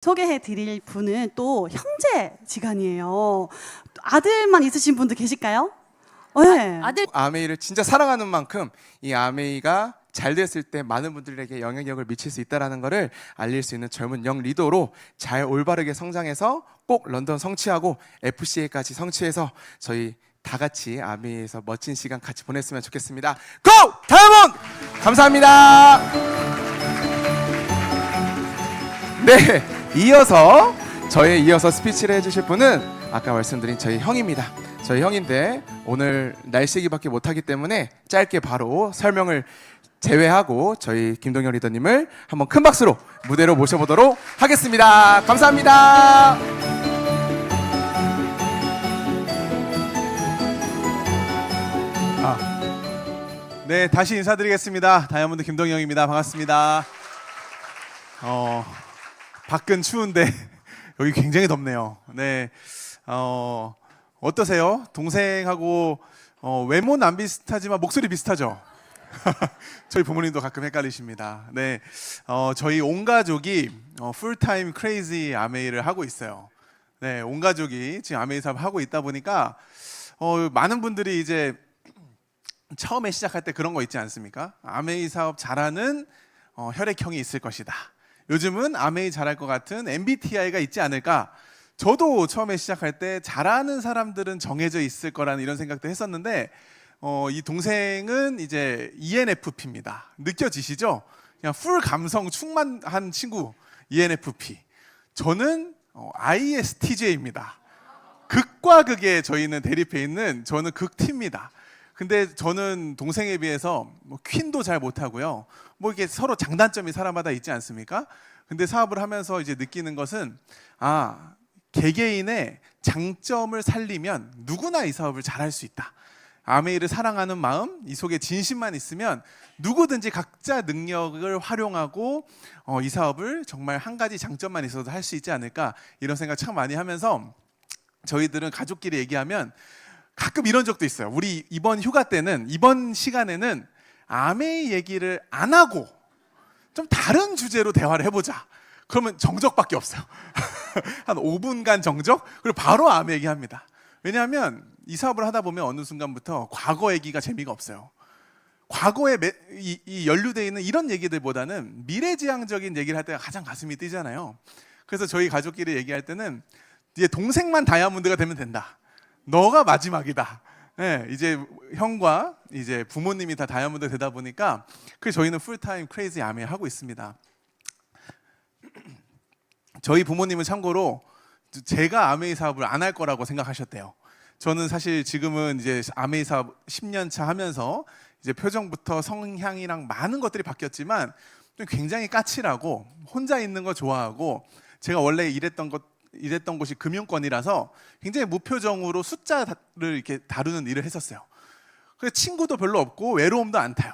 소개해 드릴 분은 또 형제지간이에요. 아들만 있으신 분도 계실까요? 네. 아들 아메이를 진짜 사랑하는 만큼 이 아메이가 잘 됐을 때 많은 분들에게 영향력을 미칠 수 있다는 것을 알릴 수 있는 젊은 영 리더로 잘 올바르게 성장해서 꼭 런던 성취하고 FCA까지 성취해서 저희 다 같이 아메이에서 멋진 시간 같이 보냈으면 좋겠습니다. 고! 다이아몬드! 감사합니다. 네, 이어서 스피치를 해주실 분은 아까 말씀드린 저희 형입니다. 저희 형인데 오늘 날씨 얘기밖에 못하기 때문에 짧게 바로 설명을 제외하고 저희 김동현 리더님을 한번 큰 박수로 무대로 모셔보도록 하겠습니다. 감사합니다. 네, 다시 인사드리겠습니다. 다이아몬드 김동영입니다. 반갑습니다. 밖은 추운데 여기 굉장히 덥네요. 네, 어떠세요? 동생하고 외모는 안 비슷하지만 목소리 비슷하죠? 저희 부모님도 가끔 헷갈리십니다. 네, 저희 온 가족이 풀타임 크레이지 아메이를 하고 있어요. 네, 온 가족이 지금 아메이 사업 하고 있다 보니까 많은 분들이 이제 처음에 시작할 때 그런 거 있지 않습니까? 아메이 사업 잘하는 혈액형이 있을 것이다. 요즘은 아메이 잘할 것 같은 MBTI가 있지 않을까? 저도 처음에 시작할 때 잘하는 사람들은 정해져 있을 거라는 이런 생각도 했었는데 이 동생은 이제 ENFP입니다. 느껴지시죠? 그냥 풀 감성 충만한 친구 ENFP. 저는 ISTJ입니다. 극과 극에 저희는 대립해 있는 저는 극T입니다. 근데 저는 동생에 비해서 퀸도 잘 못하고요. 이게 서로 장단점이 사람마다 있지 않습니까? 근데 사업을 하면서 이제 느끼는 것은 개개인의 장점을 살리면 누구나 이 사업을 잘할 수 있다. 아메이를 사랑하는 마음, 이 속에 진심만 있으면 누구든지 각자 능력을 활용하고 이 사업을 정말 한 가지 장점만 있어도 할 수 있지 않을까 이런 생각 참 많이 하면서 저희들은 가족끼리 얘기하면 가끔 이런 적도 있어요. 우리 이번 휴가 때는 이번 시간에는 아메이 얘기를 안 하고 좀 다른 주제로 대화를 해보자. 그러면 정적밖에 없어요. 한 5분간 정적? 그리고 바로 아메이 얘기합니다. 왜냐하면 이 사업을 하다 보면 어느 순간부터 과거 얘기가 재미가 없어요. 과거에 이 연루되어 있는 이런 얘기들보다는 미래지향적인 얘기를 할 때가 가장 가슴이 뛰잖아요. 그래서 저희 가족끼리 얘기할 때는 이제 동생만 다이아몬드가 되면 된다. 너가 마지막이다. 네, 이제 형과 이제 부모님이 다 다이아몬드 되다 보니까 그래서 저희는 풀타임 크레이지 아메이 하고 있습니다. 저희 부모님은 참고로 제가 아메이 사업을 안 할 거라고 생각하셨대요. 저는 사실 지금은 이제 아메이 사업 10년 차 하면서 이제 표정부터 성향이랑 많은 것들이 바뀌었지만 좀 굉장히 까칠하고 혼자 있는 거 좋아하고 제가 원래 일했던 곳이 금융권이라서 굉장히 무표정으로 숫자를 이렇게 다루는 일을 했었어요. 그래서 친구도 별로 없고 외로움도 안 타요.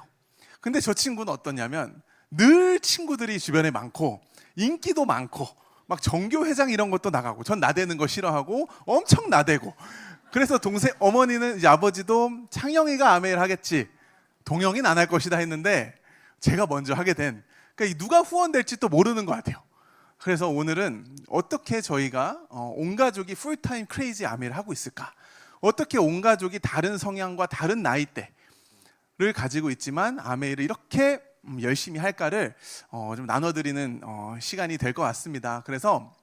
근데 저 친구는 어떠냐면 늘 친구들이 주변에 많고 인기도 많고 막 정교회장 이런 것도 나가고 전 나대는 거 싫어하고 엄청 나대고 그래서 어머니는 이제 아버지도 창영이가 아메이를 하겠지 동영이는 안 할 것이다 했는데 제가 먼저 하게 된 그러니까 누가 후원될지 또 모르는 것 같아요. 그래서 오늘은 어떻게 저희가 온 가족이 풀타임 크레이지 아메이를 하고 있을까? 어떻게 온 가족이 다른 성향과 다른 나이대를 가지고 있지만 아메이를 이렇게 열심히 할까를 좀 나눠드리는 시간이 될 것 같습니다. 그래서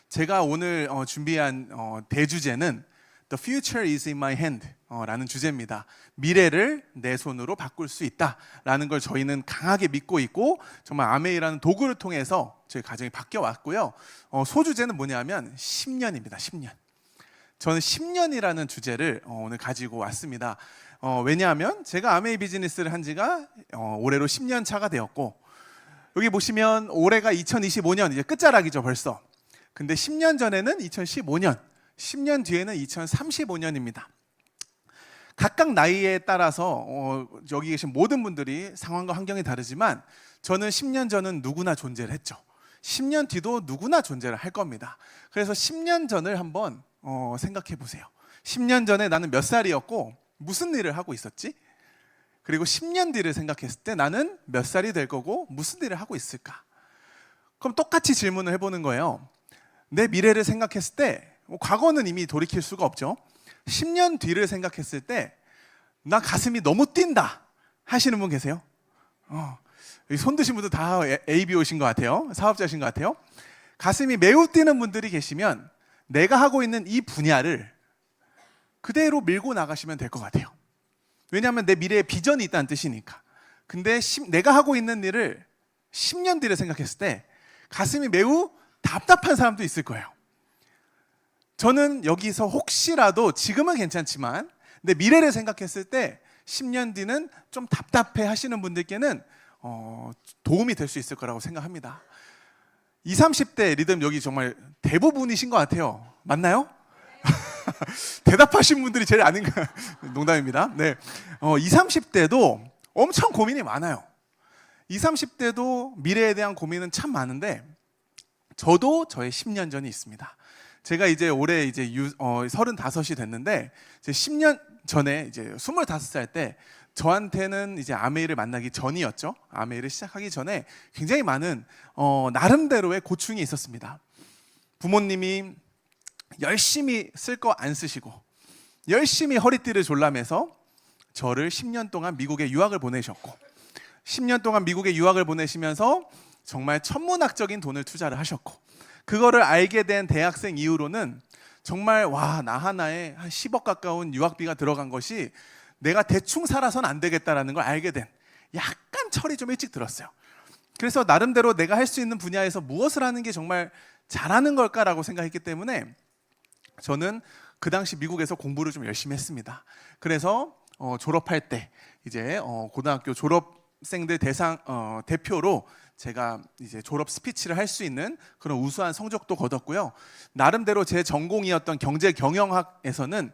제가 오늘 준비한 대주제는 The future is in my hand 라는 주제입니다. 미래를 내 손으로 바꿀 수 있다라는 걸 저희는 강하게 믿고 있고 정말 아메이라는 도구를 통해서 저희 가정이 바뀌어 왔고요. 소주제는 뭐냐면 10년입니다. 10년. 저는 10년이라는 주제를 오늘 가지고 왔습니다. 왜냐하면 제가 아메이 비즈니스를 한 지가 올해로 10년 차가 되었고 여기 보시면 올해가 2025년 이제 끝자락이죠 벌써. 근데 10년 전에는 2015년 10년 뒤에는 2035년입니다. 각각 나이에 따라서 여기 계신 모든 분들이 상황과 환경이 다르지만 저는 10년 전은 누구나 존재를 했죠. 10년 뒤도 누구나 존재를 할 겁니다. 그래서 10년 전을 한번 생각해 보세요. 10년 전에 나는 몇 살이었고 무슨 일을 하고 있었지? 그리고 10년 뒤를 생각했을 때 나는 몇 살이 될 거고 무슨 일을 하고 있을까? 그럼 똑같이 질문을 해보는 거예요. 내 미래를 생각했을 때 과거는 이미 돌이킬 수가 없죠. 10년 뒤를 생각했을 때 나 가슴이 너무 뛴다 하시는 분 계세요? 손 드신 분들 다 ABO신 것 같아요. 사업자신 것 같아요. 가슴이 매우 뛰는 분들이 계시면 내가 하고 있는 이 분야를 그대로 밀고 나가시면 될 것 같아요. 왜냐하면 내 미래에 비전이 있다는 뜻이니까. 근데 내가 하고 있는 일을 10년 뒤를 생각했을 때 가슴이 매우 답답한 사람도 있을 거예요. 저는 여기서 혹시라도 지금은 괜찮지만 내 미래를 생각했을 때 10년 뒤는 좀 답답해 하시는 분들께는 도움이 될 수 있을 거라고 생각합니다. 20, 30대 리듬 여기 정말 대부분이신 것 같아요. 맞나요? 대답하신 분들이 제일 아닌가? 농담입니다. 네, 20, 30대도 엄청 고민이 많아요. 20, 30대도 미래에 대한 고민은 참 많은데 저도 저의 10년 전이 있습니다. 제가 이제 올해 이제 35이 됐는데 이제 10년 전에 이제 25살 때 저한테는 이제 아메이를 만나기 전이었죠. 아메이를 시작하기 전에 굉장히 많은 나름대로의 고충이 있었습니다. 부모님이 열심히 쓸 거 안 쓰시고 열심히 허리띠를 졸라매서 저를 10년 동안 미국에 유학을 보내셨고 10년 동안 미국에 유학을 보내시면서 정말 천문학적인 돈을 투자를 하셨고 그거를 알게 된 대학생 이후로는 정말 와, 나 하나에 한 10억 가까운 유학비가 들어간 것이 내가 대충 살아서는 안 되겠다라는 걸 알게 된 약간 철이 좀 일찍 들었어요. 그래서 나름대로 내가 할 수 있는 분야에서 무엇을 하는 게 정말 잘하는 걸까라고 생각했기 때문에 저는 그 당시 미국에서 공부를 좀 열심히 했습니다. 그래서 졸업할 때 이제 고등학교 졸업생들 대표로 제가 이제 졸업 스피치를 할 수 있는 그런 우수한 성적도 거뒀고요. 나름대로 제 전공이었던 경제 경영학에서는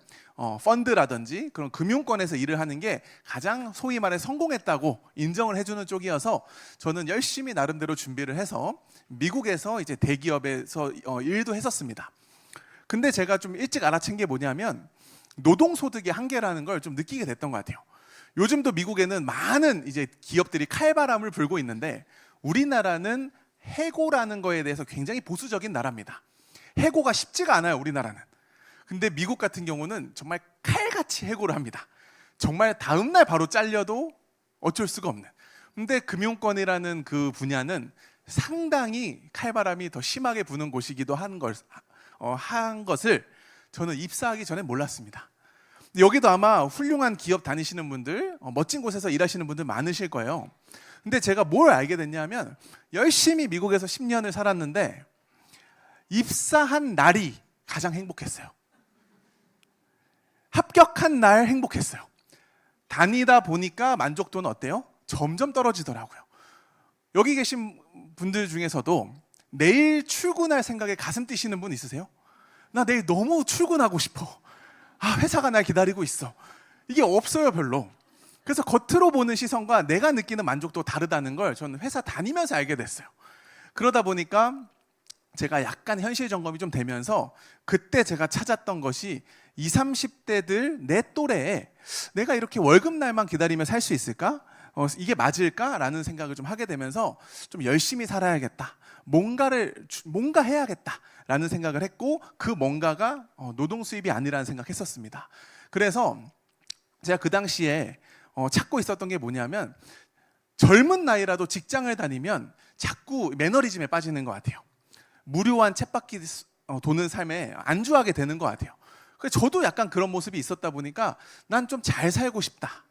펀드라든지 그런 금융권에서 일을 하는 게 가장 소위 말해 성공했다고 인정을 해주는 쪽이어서 저는 열심히 나름대로 준비를 해서 미국에서 이제 대기업에서 일도 했었습니다. 근데 제가 좀 일찍 알아챈 게 뭐냐면 노동소득의 한계라는 걸 좀 느끼게 됐던 것 같아요. 요즘도 미국에는 많은 이제 기업들이 칼바람을 불고 있는데 우리나라는 해고라는 거에 대해서 굉장히 보수적인 나라입니다. 해고가 쉽지가 않아요, 우리나라는. 근데 미국 같은 경우는 정말 칼같이 해고를 합니다. 정말 다음날 바로 잘려도 어쩔 수가 없는. 근데 금융권이라는 그 분야는 상당히 칼바람이 더 심하게 부는 곳이기도 한 것을 저는 입사하기 전에 몰랐습니다. 여기도 아마 훌륭한 기업 다니시는 분들, 멋진 곳에서 일하시는 분들 많으실 거예요. 근데 제가 뭘 알게 됐냐면 열심히 미국에서 10년을 살았는데 입사한 날이 가장 행복했어요. 합격한 날 행복했어요. 다니다 보니까 만족도는 어때요? 점점 떨어지더라고요. 여기 계신 분들 중에서도 내일 출근할 생각에 가슴 뛰시는 분 있으세요? 나 내일 너무 출근하고 싶어. 회사가 날 기다리고 있어. 이게 없어요, 별로. 그래서 겉으로 보는 시선과 내가 느끼는 만족도가 다르다는 걸 저는 회사 다니면서 알게 됐어요. 그러다 보니까 제가 약간 현실 점검이 좀 되면서 그때 제가 찾았던 것이 20, 30대들 내 또래에 내가 이렇게 월급날만 기다리며 살 수 있을까? 이게 맞을까라는 생각을 좀 하게 되면서 좀 열심히 살아야겠다. 뭔가 해야겠다라는 생각을 했고 그 뭔가가 노동 수입이 아니라는 생각했었습니다. 그래서 제가 그 당시에 찾고 있었던 게 뭐냐면 젊은 나이라도 직장을 다니면 자꾸 매너리즘에 빠지는 것 같아요. 무료한 쳇바퀴 도는 삶에 안주하게 되는 것 같아요. 그래서 저도 약간 그런 모습이 있었다 보니까 난 좀 잘 살고 싶다.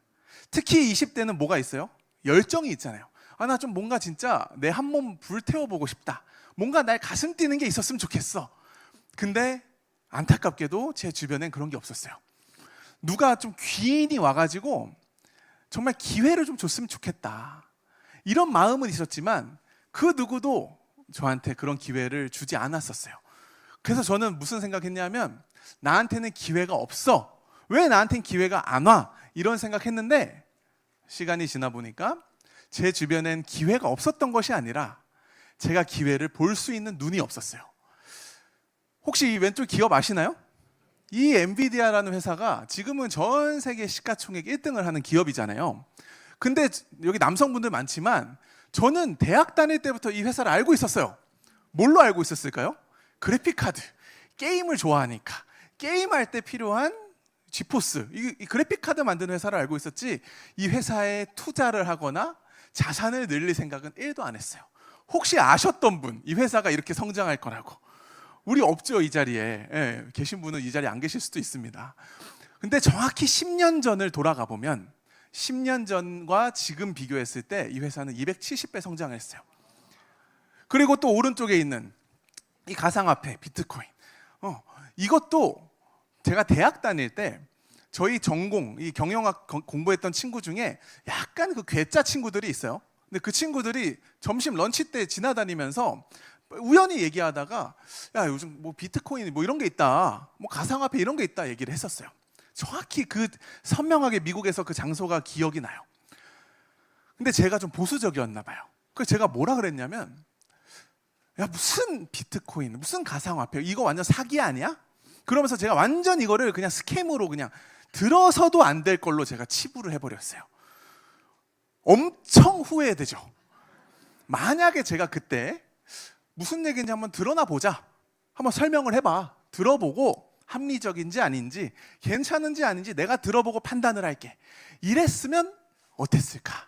특히 20대는 뭐가 있어요? 열정이 있잖아요. 나 좀 뭔가 진짜 내 한 몸 불태워보고 싶다. 뭔가 날 가슴 뛰는 게 있었으면 좋겠어. 근데 안타깝게도 제 주변엔 그런 게 없었어요. 누가 좀 귀인이 와가지고 정말 기회를 좀 줬으면 좋겠다. 이런 마음은 있었지만 그 누구도 저한테 그런 기회를 주지 않았었어요. 그래서 저는 무슨 생각했냐면 나한테는 기회가 없어. 왜 나한테는 기회가 안 와? 이런 생각했는데 시간이 지나 보니까 제 주변엔 기회가 없었던 것이 아니라 제가 기회를 볼 수 있는 눈이 없었어요. 혹시 이 왼쪽 기업 아시나요? 이 엔비디아라는 회사가 지금은 전 세계 시가총액 1등을 하는 기업이잖아요. 근데 여기 남성분들 많지만 저는 대학 다닐 때부터 이 회사를 알고 있었어요. 뭘로 알고 있었을까요? 그래픽 카드. 게임을 좋아하니까 게임할 때 필요한 지포스, 이 그래픽 카드 만드는 회사를 알고 있었지, 이 회사에 투자를 하거나 자산을 늘릴 생각은 1도 안 했어요. 혹시 아셨던 분, 이 회사가 이렇게 성장할 거라고? 우리 없죠, 이 자리에. 예, 계신 분은 이 자리에 안 계실 수도 있습니다. 근데 정확히 10년 전을 돌아가 보면 10년 전과 지금 비교했을 때 이 회사는 270배 성장했어요. 그리고 또 오른쪽에 있는 이 가상화폐 비트코인, 이것도 제가 대학 다닐 때 저희 전공, 이 경영학 공부했던 친구 중에 약간 그 괴짜 친구들이 있어요. 근데 그 친구들이 점심 런치 때 지나다니면서 우연히 얘기하다가 야, 요즘 뭐 비트코인 뭐 이런 게 있다, 뭐 가상화폐 이런 게 있다 얘기를 했었어요. 정확히 그 선명하게 미국에서 그 장소가 기억이 나요. 근데 제가 좀 보수적이었나 봐요. 그래서 제가 뭐라 그랬냐면, 야, 무슨 비트코인, 무슨 가상화폐, 이거 완전 사기 아니야? 그러면서 제가 완전 이거를 그냥 스캠으로 그냥 들어서도 안 될 걸로 제가 치부를 해버렸어요. 엄청 후회되죠. 만약에 제가 그때 무슨 얘기인지 한번 드러나 보자, 한번 설명을 해봐, 들어보고 합리적인지 아닌지, 괜찮은지 아닌지 내가 들어보고 판단을 할게, 이랬으면 어땠을까?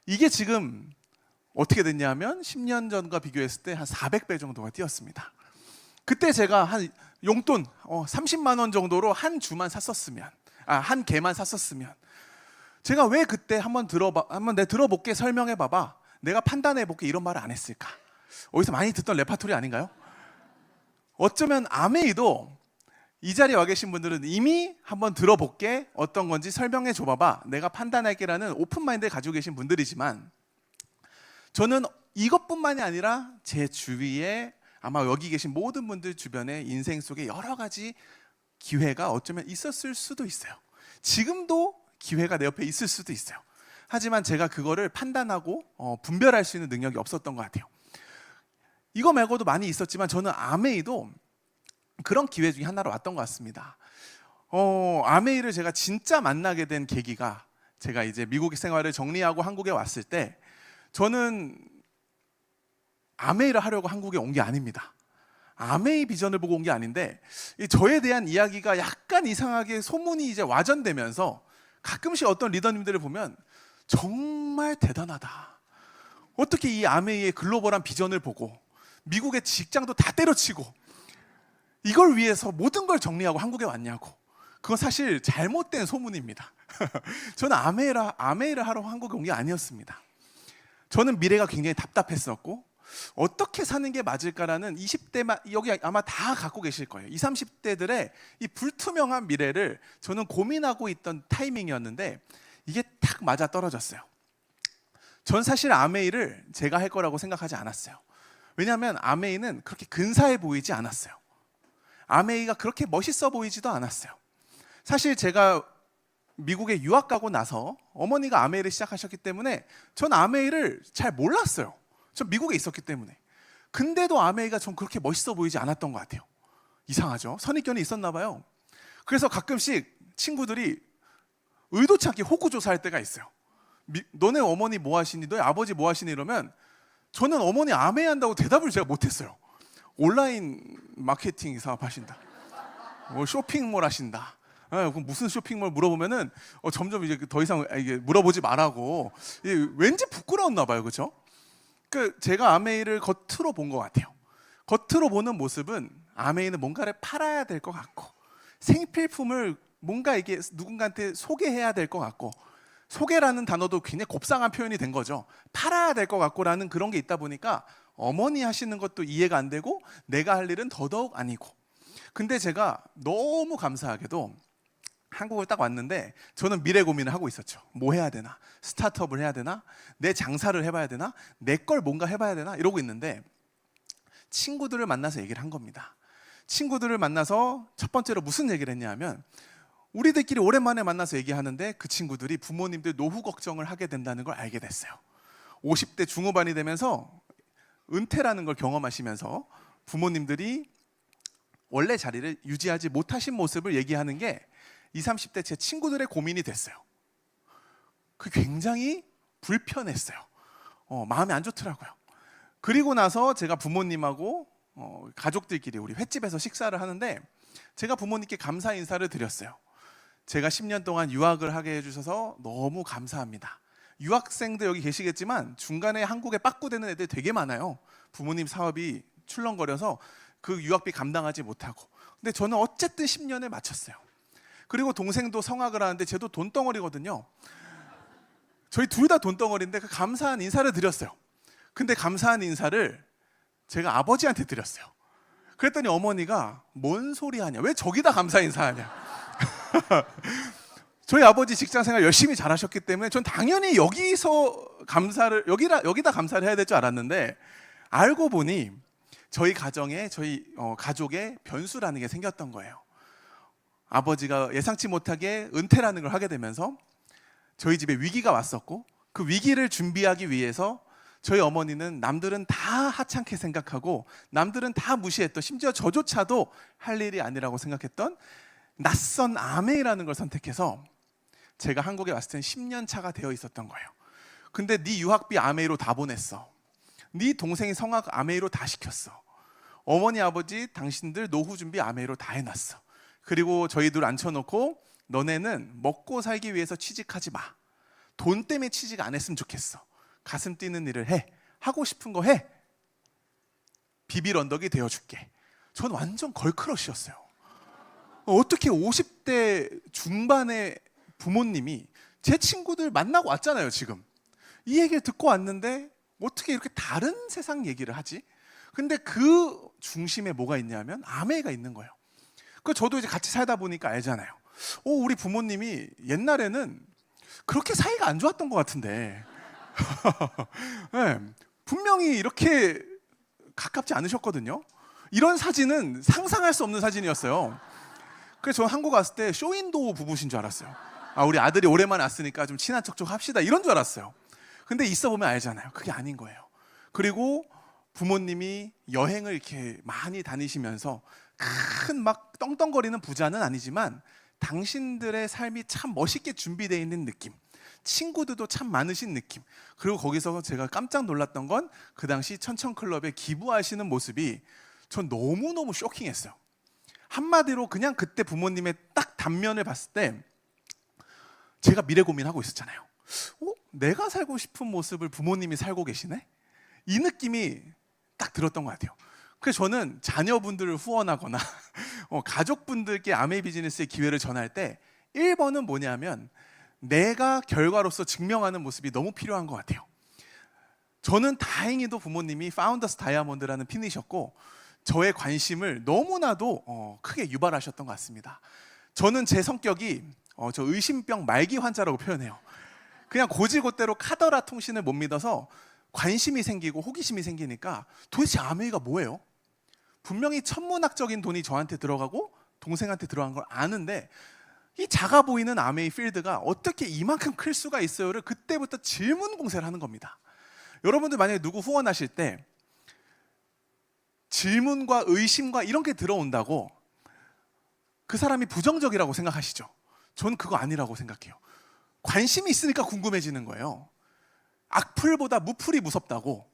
이게 지금 어떻게 됐냐면 10년 전과 비교했을 때 한 400배 정도가 뛰었습니다. 그때 제가 한 용돈 30만 원 정도로 한 주만 샀었으면, 한 개만 샀었으면, 제가 왜 그때 한번 내 들어볼게, 설명해 봐봐, 내가 판단해 볼게, 이런 말을 안 했을까? 어디서 많이 듣던 레파토리 아닌가요? 어쩌면 아메이도 이 자리에 와 계신 분들은 이미 한번 들어볼게, 어떤 건지 설명해 줘봐봐, 내가 판단할게라는 오픈 마인드를 가지고 계신 분들이지만, 저는 이것뿐만이 아니라 제 주위에 아마 여기 계신 모든 분들 주변에 인생 속에 여러 가지 기회가 어쩌면 있었을 수도 있어요. 지금도 기회가 내 옆에 있을 수도 있어요. 하지만 제가 그거를 판단하고 분별할 수 있는 능력이 없었던 것 같아요. 이거 말고도 많이 있었지만 저는 아메이도 그런 기회 중에 하나로 왔던 것 같습니다. 아메이를 제가 진짜 만나게 된 계기가, 제가 이제 미국 생활을 정리하고 한국에 왔을 때, 저는 아메이를 하려고 한국에 온 게 아닙니다. 아메이 비전을 보고 온 게 아닌데, 저에 대한 이야기가 약간 이상하게 소문이 이제 와전되면서 가끔씩 어떤 리더님들을 보면 정말 대단하다, 어떻게 이 아메이의 글로벌한 비전을 보고 미국의 직장도 다 때려치고 이걸 위해서 모든 걸 정리하고 한국에 왔냐고. 그건 사실 잘못된 소문입니다. 저는 아메이를 하러 한국에 온 게 아니었습니다. 저는 미래가 굉장히 답답했었고, 어떻게 사는 게 맞을까라는 20대, 여기 아마 다 갖고 계실 거예요, 20, 30대들의 이 불투명한 미래를 저는 고민하고 있던 타이밍이었는데, 이게 딱 맞아 떨어졌어요. 전 사실 아메이를 제가 할 거라고 생각하지 않았어요. 왜냐하면 아메이는 그렇게 근사해 보이지 않았어요. 아메이가 그렇게 멋있어 보이지도 않았어요. 사실 제가 미국에 유학 가고 나서 어머니가 아메이를 시작하셨기 때문에 전 아메이를 잘 몰랐어요. 전 미국에 있었기 때문에. 근데도 아메이가 전 그렇게 멋있어 보이지 않았던 것 같아요. 이상하죠? 선입견이 있었나 봐요. 그래서 가끔씩 친구들이 의도치 않게 호구조사할 때가 있어요. 너네 어머니 뭐 하시니? 너희 아버지 뭐 하시니? 이러면 저는 어머니 아메이 한다고 대답을 제가 못했어요. 온라인 마케팅 사업 하신다, 뭐 쇼핑몰 하신다. 그럼 무슨 쇼핑몰 물어보면은 점점 이제 더 이상 이게 물어보지 말라고, 왠지 부끄러웠나 봐요, 그렇죠? 제가 아메이를 겉으로 본 것 같아요. 겉으로 보는 모습은 아메이는 뭔가를 팔아야 될 것 같고, 생필품을 뭔가 이게 누군가한테 소개해야 될 것 같고, 소개라는 단어도 굉장히 곱상한 표현이 된 거죠. 팔아야 될 것 같고라는 그런 게 있다 보니까 어머니 하시는 것도 이해가 안 되고 내가 할 일은 더더욱 아니고. 근데 제가 너무 감사하게도 한국을 딱 왔는데 저는 미래 고민을 하고 있었죠. 뭐 해야 되나? 스타트업을 해야 되나? 내 장사를 해봐야 되나? 내 걸 뭔가 해봐야 되나? 이러고 있는데 친구들을 만나서 얘기를 한 겁니다. 친구들을 만나서 첫 번째로 무슨 얘기를 했냐면, 우리들끼리 오랜만에 만나서 얘기하는데 그 친구들이 부모님들 노후 걱정을 하게 된다는 걸 알게 됐어요. 50대 중후반이 되면서 은퇴라는 걸 경험하시면서 부모님들이 원래 자리를 유지하지 못하신 모습을 얘기하는 게 20, 30대 제 친구들의 고민이 됐어요. 그게 굉장히 불편했어요. 마음이 안 좋더라고요. 그리고 나서 제가 부모님하고 가족들끼리 우리 횟집에서 식사를 하는데 제가 부모님께 감사 인사를 드렸어요. 제가 10년 동안 유학을 하게 해주셔서 너무 감사합니다. 유학생들 여기 계시겠지만 중간에 한국에 빠꾸되는 애들 되게 많아요. 부모님 사업이 출렁거려서 그 유학비 감당하지 못하고. 근데 저는 어쨌든 10년을 마쳤어요. 그리고 동생도 성악을 하는데 쟤도 돈덩어리거든요. 저희 둘 다 돈덩어리인데 그 감사한 인사를 드렸어요. 근데 감사한 인사를 제가 아버지한테 드렸어요. 그랬더니 어머니가 뭔 소리 하냐, 왜 저기다 감사 인사하냐. 저희 아버지 직장 생활 열심히 잘하셨기 때문에 전 당연히 여기서 감사를 여기다 감사를 해야 될 줄 알았는데 알고 보니 저희 가정에 저희 가족에 변수라는 게 생겼던 거예요. 아버지가 예상치 못하게 은퇴라는 걸 하게 되면서 저희 집에 위기가 왔었고 그 위기를 준비하기 위해서 저희 어머니는 남들은 다 하찮게 생각하고 남들은 다 무시했던, 심지어 저조차도 할 일이 아니라고 생각했던 낯선 아메이라는 걸 선택해서 제가 한국에 왔을 때는 10년 차가 되어 있었던 거예요. 근데 네 유학비 아메이로 다 보냈어. 네 동생이 성악 아메이로 다 시켰어. 어머니 아버지 당신들 노후 준비 아메이로 다 해놨어. 그리고 저희 둘 앉혀놓고 너네는 먹고 살기 위해서 취직하지 마. 돈 때문에 취직 안 했으면 좋겠어. 가슴 뛰는 일을 해. 하고 싶은 거 해. 비빌 언덕이 되어줄게. 전 완전 걸크러쉬였어요. 어떻게 50대 중반의 부모님이 제 친구들 만나고 왔잖아요 지금. 이 얘기를 듣고 왔는데 어떻게 이렇게 다른 세상 얘기를 하지? 근데 그 중심에 뭐가 있냐면 아메이가 있는 거예요. 그 저도 이제 같이 살다 보니까 알잖아요. 우리 부모님이 옛날에는 그렇게 사이가 안 좋았던 것 같은데 네, 분명히 이렇게 가깝지 않으셨거든요. 이런 사진은 상상할 수 없는 사진이었어요. 그래서 저는 한국 왔을 때 쇼윈도우 부부신 줄 알았어요. 우리 아들이 오랜만에 왔으니까 좀 친한 척 좀 합시다 이런 줄 알았어요. 근데 있어 보면 알잖아요. 그게 아닌 거예요. 그리고 부모님이 여행을 이렇게 많이 다니시면서 큰 막 떵떵거리는 부자는 아니지만 당신들의 삶이 참 멋있게 준비되어 있는 느낌, 친구들도 참 많으신 느낌. 그리고 거기서 제가 깜짝 놀랐던 건 그 당시 천천클럽에 기부하시는 모습이 전 너무너무 쇼킹했어요. 한마디로 그냥 그때 부모님의 딱 단면을 봤을 때 제가 미래 고민하고 있었잖아요. 내가 살고 싶은 모습을 부모님이 살고 계시네? 이 느낌이 딱 들었던 것 같아요. 그래서 저는 자녀분들을 후원하거나 가족분들께 아메이 비즈니스의 기회를 전할 때 1번은 뭐냐면 내가 결과로서 증명하는 모습이 너무 필요한 것 같아요. 저는 다행히도 부모님이 파운더스 다이아몬드라는 핀이셨고 저의 관심을 너무나도 크게 유발하셨던 것 같습니다. 저는 제 성격이 저 의심병 말기 환자라고 표현해요. 그냥 고지고대로 카더라 통신을 못 믿어서 관심이 생기고 호기심이 생기니까 도대체 아메이가 뭐예요? 분명히 천문학적인 돈이 저한테 들어가고 동생한테 들어간 걸 아는데 이 작아 보이는 아메이 필드가 어떻게 이만큼 클 수가 있어요를 그때부터 질문 공세를 하는 겁니다. 여러분들 만약에 누구 후원하실 때 질문과 의심과 이런 게 들어온다고 그 사람이 부정적이라고 생각하시죠? 저는 그거 아니라고 생각해요. 관심이 있으니까 궁금해지는 거예요. 악플보다 무플이 무섭다고.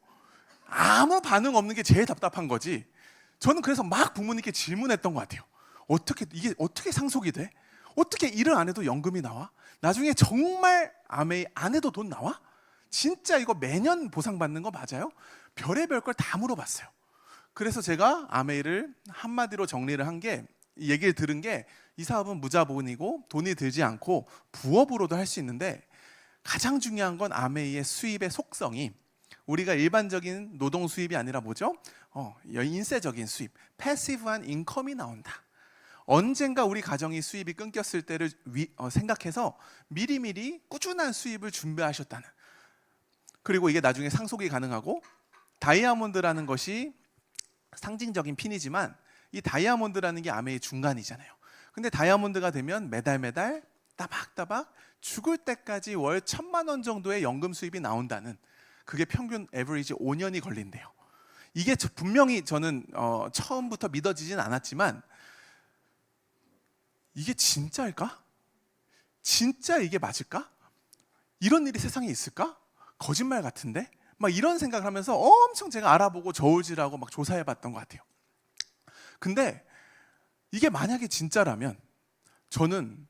아무 반응 없는 게 제일 답답한 거지. 저는 그래서 막 부모님께 질문했던 것 같아요. 이게 어떻게 상속이 돼? 어떻게 일을 안 해도 연금이 나와? 나중에 정말 아메이 안 해도 돈 나와? 진짜 이거 매년 보상받는 거 맞아요? 별의별 걸 다 물어봤어요. 그래서 제가 아메이를 한마디로 정리를 한 게, 이 얘기를 들은 게, 이 사업은 무자본이고 돈이 들지 않고 부업으로도 할 수 있는데 가장 중요한 건 아메이의 수입의 속성이 우리가 일반적인 노동 수입이 아니라 뭐죠? 인세적인 수입, 패시브한 인컴이 나온다. 언젠가 우리 가정이 수입이 끊겼을 때를 생각해서 미리미리 꾸준한 수입을 준비하셨다는. 그리고 이게 나중에 상속이 가능하고, 다이아몬드라는 것이 상징적인 핀이지만 이 다이아몬드라는 게 아메이 중간이잖아요. 근데 다이아몬드가 되면 매달 따박따박 죽을 때까지 월 1,000만 원 정도의 연금 수입이 나온다는, 그게 평균 에버리지 5년이 걸린대요. 이게 분명히 저는 처음부터 믿어지진 않았지만 이게 진짜일까? 진짜 이게 맞을까? 이런 일이 세상에 있을까? 거짓말 같은데? 막 이런 생각을 하면서 엄청 제가 알아보고 저울질하고 막 조사해봤던 것 같아요. 근데 이게 만약에 진짜라면 저는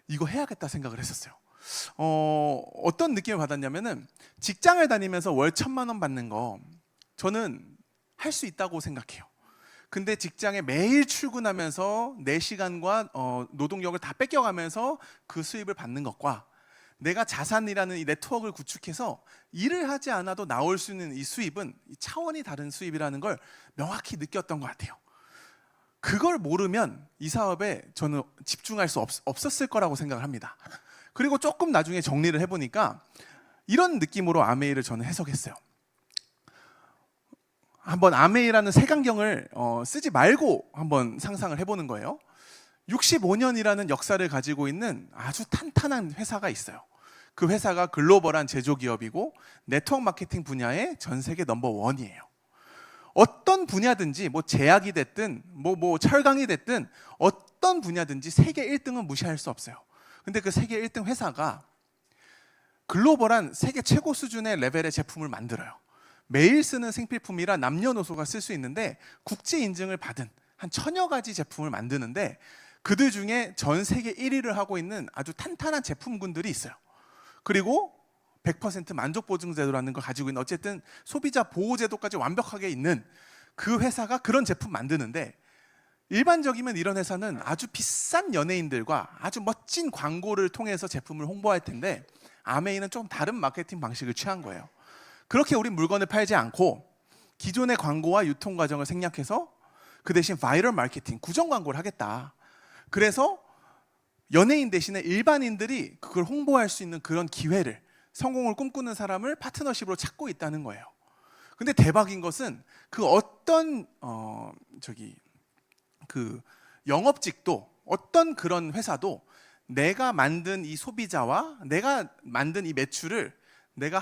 이거 해야겠다 생각을 했었어요. 어떤 느낌을 받았냐면은 직장을 다니면서 월 1,000만 원 받는 거 저는 할 수 있다고 생각해요. 근데 직장에 매일 출근하면서 내 시간과 노동력을 다 뺏겨가면서 그 수입을 받는 것과 내가 자산이라는 이 네트워크를 구축해서 일을 하지 않아도 나올 수 있는 이 수입은 차원이 다른 수입이라는 걸 명확히 느꼈던 것 같아요. 그걸 모르면 이 사업에 저는 집중할 수 없었을 거라고 생각을 합니다. 그리고 조금 나중에 정리를 해보니까 이런 느낌으로 아메이를 저는 해석했어요. 한번 아메이라는 색안경을 쓰지 말고 한번 상상을 해보는 거예요. 65년이라는 역사를 가지고 있는 아주 탄탄한 회사가 있어요. 그 회사가 글로벌한 제조기업이고 네트워크 마케팅 분야의 전 세계 넘버원이에요. 어떤 분야든지 뭐 제약이 됐든 뭐 철강이 됐든 어떤 분야든지 세계 1등은 무시할 수 없어요. 근데 그 세계 1등 회사가 글로벌한 세계 최고 수준의 레벨의 제품을 만들어요. 매일 쓰는 생필품이라 남녀노소가 쓸 수 있는데 국제 인증을 받은 한 1,000여 가지 제품을 만드는데 그들 중에 전 세계 1위를 하고 있는 아주 탄탄한 제품군들이 있어요. 그리고 100% 만족 보증 제도라는 걸 가지고 있는 어쨌든 소비자 보호 제도까지 완벽하게 있는 그 회사가 그런 제품 만드는데 일반적이면 이런 회사는 아주 비싼 연예인들과 아주 멋진 광고를 통해서 제품을 홍보할 텐데 아메이는 좀 다른 마케팅 방식을 취한 거예요. 그렇게 우리 물건을 팔지 않고 기존의 광고와 유통 과정을 생략해서 그 대신 바이럴 마케팅, 구정 광고를 하겠다. 그래서 연예인 대신에 일반인들이 그걸 홍보할 수 있는 그런 기회를 성공을 꿈꾸는 사람을 파트너십으로 찾고 있다는 거예요. 근데 대박인 것은 그 어떤 그 영업직도 어떤 그런 회사도 내가 만든 이 소비자와 내가 만든 이 매출을 내가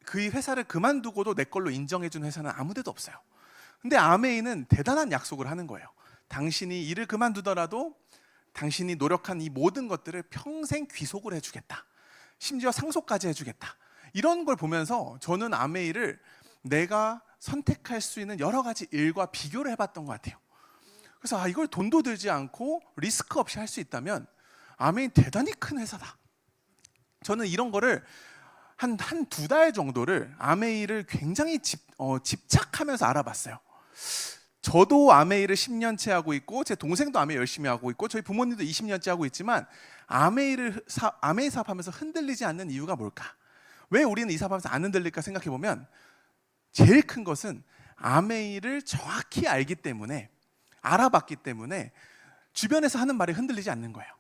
그 회사를 그만두고도 내 걸로 인정해주는 회사는 아무 데도 없어요. 근데 아메이는 대단한 약속을 하는 거예요. 당신이 일을 그만두더라도 당신이 노력한 이 모든 것들을 평생 귀속을 해주겠다. 심지어 상속까지 해주겠다. 이런 걸 보면서 저는 아메이를 내가 선택할 수 있는 여러 가지 일과 비교를 해봤던 것 같아요. 그래서 이걸 돈도 들지 않고 리스크 없이 할 수 있다면 아메이 대단히 큰 회사다. 저는 이런 거를 한 2달 정도를 아메이를 굉장히 집착하면서 알아봤어요. 저도 아메이를 10년째 하고 있고 제 동생도 아메이 열심히 하고 있고 저희 부모님도 20년째 하고 있지만 아메이 사업하면서 흔들리지 않는 이유가 뭘까? 왜 우리는 이 사업하면서 안 흔들릴까 생각해보면 제일 큰 것은 아메이를 정확히 알기 때문에 알아봤기 때문에 주변에서 하는 말이 흔들리지 않는 거예요.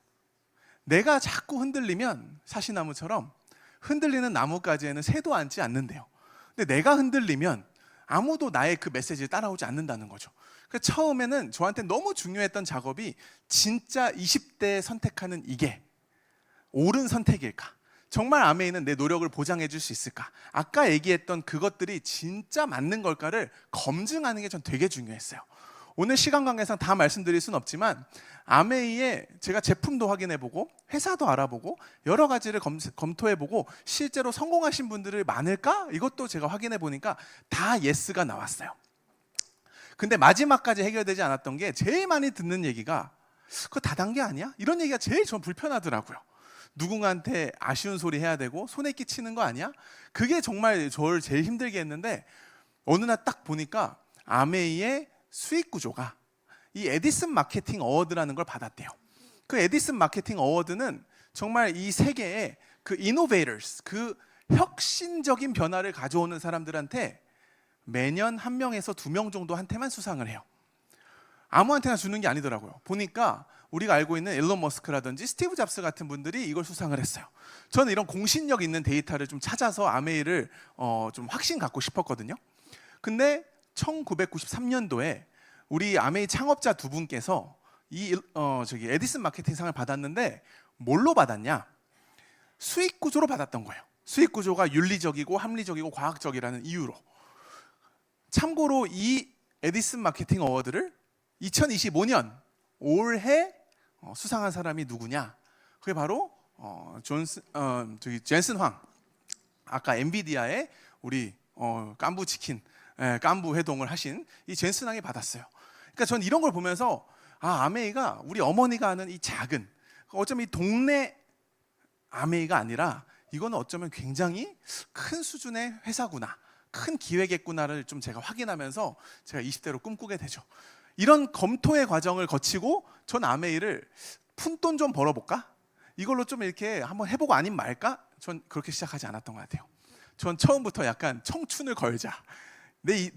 내가 자꾸 흔들리면 사시나무처럼 흔들리는 나뭇가지에는 새도 앉지 않는데요. 근데 내가 흔들리면 아무도 나의 그 메시지를 따라오지 않는다는 거죠. 그래서 처음에는 저한테 너무 중요했던 작업이 진짜 20대에 선택하는 이게 옳은 선택일까? 정말 아메이는 내 노력을 보장해 줄 수 있을까? 아까 얘기했던 그것들이 진짜 맞는 걸까를 검증하는 게 전 되게 중요했어요. 오늘 시간 관계상 다 말씀드릴 수는 없지만 아메이에 제가 제품도 확인해보고 회사도 알아보고 여러 가지를 검토해보고 실제로 성공하신 분들이 많을까? 이것도 제가 확인해보니까 다 예스가 나왔어요. 근데 마지막까지 해결되지 않았던 게 제일 많이 듣는 얘기가 그거 다단계 아니야? 이런 얘기가 제일 전 불편하더라고요. 누군가한테 아쉬운 소리 해야 되고 손해 끼치는 거 아니야? 그게 정말 저를 제일 힘들게 했는데 어느 날 딱 보니까 아메이의 수익 구조가 이 에디슨 마케팅 어워드라는 걸 받았대요. 그 에디슨 마케팅 어워드는 정말 이 세계의 그 이노베이터스, 그 혁신적인 변화를 가져오는 사람들한테 매년 1명에서 2명 정도한테만 수상을 해요. 아무한테나 주는 게 아니더라고요. 보니까 우리가 알고 있는 일론 머스크라든지 스티브 잡스 같은 분들이 이걸 수상을 했어요. 저는 이런 공신력 있는 데이터를 좀 찾아서 아메이를 좀 확신 갖고 싶었거든요. 근데 1993년도에 우리 아메이 창업자 2분께서 이 에디슨 마케팅상을 받았는데 뭘로 받았냐? 수익 구조로 받았던 거예요. 수익 구조가 윤리적이고 합리적이고 과학적이라는 이유로. 참고로 이 에디슨 마케팅 어워드를 2025년 올해 수상한 사람이 누구냐? 그게 바로 젠슨 황. 아까 엔비디아의 우리 깐부 치킨, 깐부 회동을 하신 이 젠슨왕이 받았어요. 그러니까 전 이런 걸 보면서 아메이가 우리 어머니가 하는 이 작은, 어쩌면 이 동네 아메이가 아니라 이거는 어쩌면 굉장히 큰 수준의 회사구나, 큰 기획했구나를 좀 제가 확인하면서 제가 20대로 꿈꾸게 되죠. 이런 검토의 과정을 거치고 전 아메이를 푼돈 좀 벌어볼까? 이걸로 좀 이렇게 한번 해보고 아님 말까? 전 그렇게 시작하지 않았던 것 같아요. 전 처음부터 약간 청춘을 걸자, 내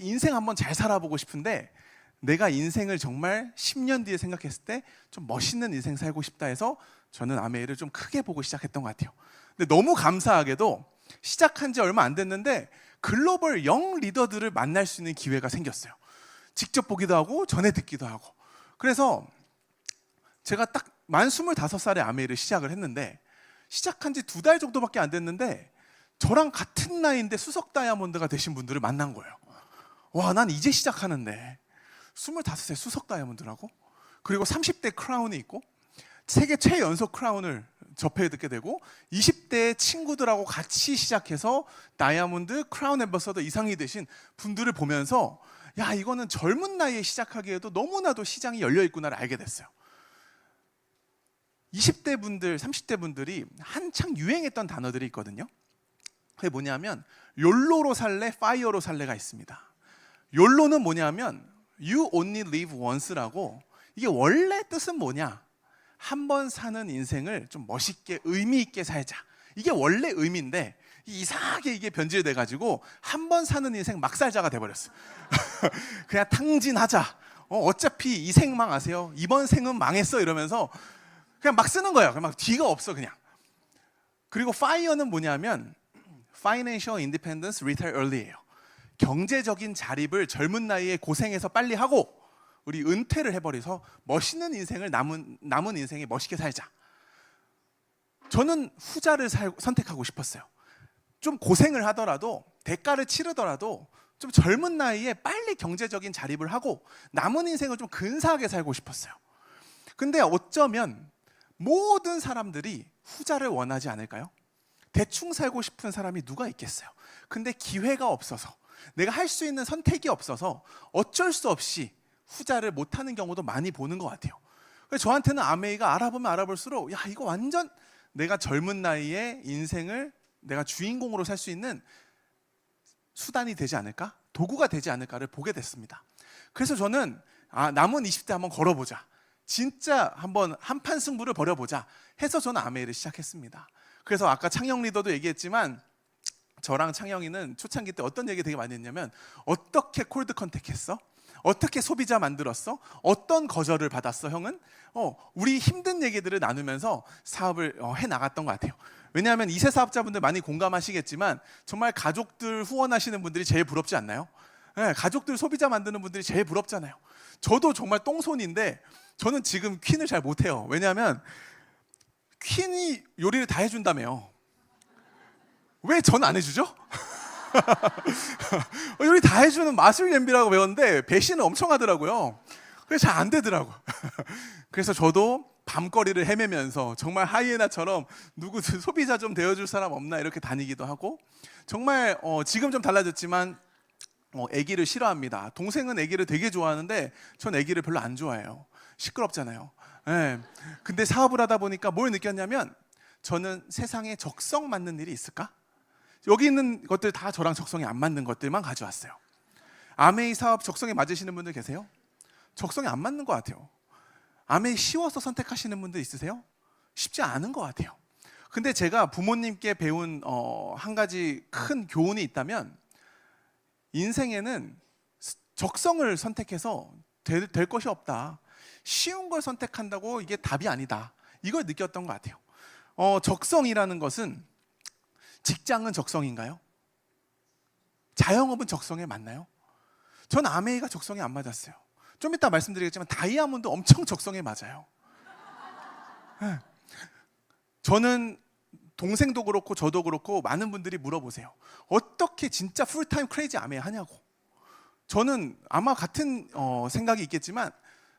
인생 한번 잘 살아보고 싶은데 내가 인생을 정말 10년 뒤에 생각했을 때 좀 멋있는 인생 살고 싶다 해서 저는 아메이를 좀 크게 보고 시작했던 것 같아요. 근데 너무 감사하게도 시작한 지 얼마 안 됐는데 글로벌 영 리더들을 만날 수 있는 기회가 생겼어요. 직접 보기도 하고 전에 듣기도 하고. 그래서 제가 딱 만 25살에 아메이를 시작을 했는데 시작한 지 2달 정도밖에 안 됐는데 저랑 같은 나이인데 수석 다이아몬드가 되신 분들을 만난 거예요. 와, 난 이제 시작하는데 25세 수석 다이아몬드라고? 그리고 30대 크라운이 있고 세계 최연소 크라운을 접해 듣게 되고 20대 친구들하고 같이 시작해서 다이아몬드 크라운 앰버서더 이상이 되신 분들을 보면서 야, 이거는 젊은 나이에 시작하기에도 너무나도 시장이 열려 있구나를 알게 됐어요. 20대 분들, 30대 분들이 한창 유행했던 단어들이 있거든요. 그게 뭐냐면 욜로로 살래, 파이어로 살래가 있습니다. 욜로는 뭐냐면 You only live once라고, 이게 원래 뜻은 뭐냐? 한 번 사는 인생을 좀 멋있게 의미 있게 살자. 이게 원래 의미인데 이상하게 이게 변질돼 가지고 한 번 사는 인생 막 살자가 돼버렸어요. 그냥 탕진하자. 어차피 이 생 망하세요. 이번 생은 망했어 이러면서 그냥 막 쓰는 거예요. 막 뒤가 없어 그냥. 그리고 파이어는 뭐냐면 Financial Independence Retire Early예요. 경제적인 자립을 젊은 나이에 고생해서 빨리 하고 우리 은퇴를 해버려서 멋있는 인생을 남은 인생에 멋있게 살자. 저는 후자를 선택하고 싶었어요. 좀 고생을 하더라도 대가를 치르더라도 좀 젊은 나이에 빨리 경제적인 자립을 하고 남은 인생을 좀 근사하게 살고 싶었어요. 근데 어쩌면 모든 사람들이 후자를 원하지 않을까요? 대충 살고 싶은 사람이 누가 있겠어요? 근데 기회가 없어서, 내가 할 수 있는 선택이 없어서 어쩔 수 없이 후자를 못하는 경우도 많이 보는 것 같아요. 그래서 저한테는 아메이가 알아보면 알아볼수록 야, 이거 완전 내가 젊은 나이에 인생을 내가 주인공으로 살 수 있는 수단이 되지 않을까? 도구가 되지 않을까를 보게 됐습니다. 그래서 저는 남은 20대 한번 걸어보자, 진짜 한번 한판 승부를 벌여보자 해서 저는 아메이를 시작했습니다. 그래서 아까 창영 리더도 얘기했지만 저랑 창영이는 초창기 때 어떤 얘기 되게 많이 했냐면 어떻게 콜드 컨택했어? 어떻게 소비자 만들었어? 어떤 거절을 받았어 형은? 우리 힘든 얘기들을 나누면서 사업을 해나갔던 것 같아요. 왜냐하면 2세 사업자분들 많이 공감하시겠지만 정말 가족들 후원하시는 분들이 제일 부럽지 않나요? 네, 가족들 소비자 만드는 분들이 제일 부럽잖아요. 저도 정말 똥손인데 저는 지금 퀸을 잘 못해요. 왜냐하면 퀸이 요리를 다 해준다며요. 왜 전 안 해주죠? 요리 다 해주는 마술 냄비라고 배웠는데 배신을 엄청 하더라고요. 그래서 잘 안 되더라고. 그래서 저도 밤거리를 헤매면서 정말 하이에나처럼 누구 소비자 좀 되어줄 사람 없나 이렇게 다니기도 하고, 정말 지금 좀 달라졌지만 아기를 싫어합니다. 동생은 아기를 되게 좋아하는데 전 아기를 별로 안 좋아해요. 시끄럽잖아요. 네. 근데 사업을 하다 보니까 뭘 느꼈냐면 저는 세상에 적성 맞는 일이 있을까? 여기 있는 것들 다 저랑 적성이 안 맞는 것들만 가져왔어요. 아메이 사업 적성에 맞으시는 분들 계세요? 적성에 안 맞는 것 같아요. 아메이 쉬워서 선택하시는 분들 있으세요? 쉽지 않은 것 같아요. 근데 제가 부모님께 배운 한 가지 큰 교훈이 있다면 인생에는 적성을 선택해서 될 것이 없다. 쉬운 걸 선택한다고 이게 답이 아니다. 이걸 느꼈던 것 같아요. 적성이라는 것은 직장은 적성인가요? 자영업은 적성에 맞나요? 전 아메이가 적성에 안 맞았어요. 좀 이따 말씀드리겠지만 다이아몬드 엄청 적성에 맞아요. 네. 저는 동생도 그렇고 저도 그렇고 많은 분들이 물어보세요. 어떻게 진짜 풀타임 크레이지 아메이 하냐고. 저는 아마 같은 생각이 있겠지만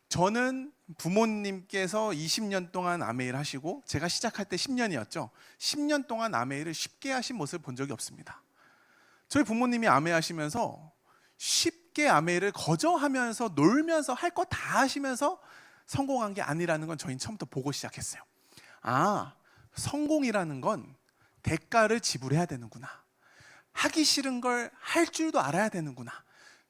저는 부모님께서 20년 동안 아메이를 하시고 제가 시작할 때 10년이었죠. 10년 동안 아메이를 쉽게 하신 모습을 본 적이 없습니다. 저희 부모님이 아메 하시면서 쉽게 아메를 거저하면서 놀면서 할 거 다 하시면서 성공한 게 아니라는 건 저희는 처음부터 보고 시작했어요. 아, 성공이라는 건 대가를 지불해야 되는구나. 하기 싫은 걸 할 줄도 알아야 되는구나.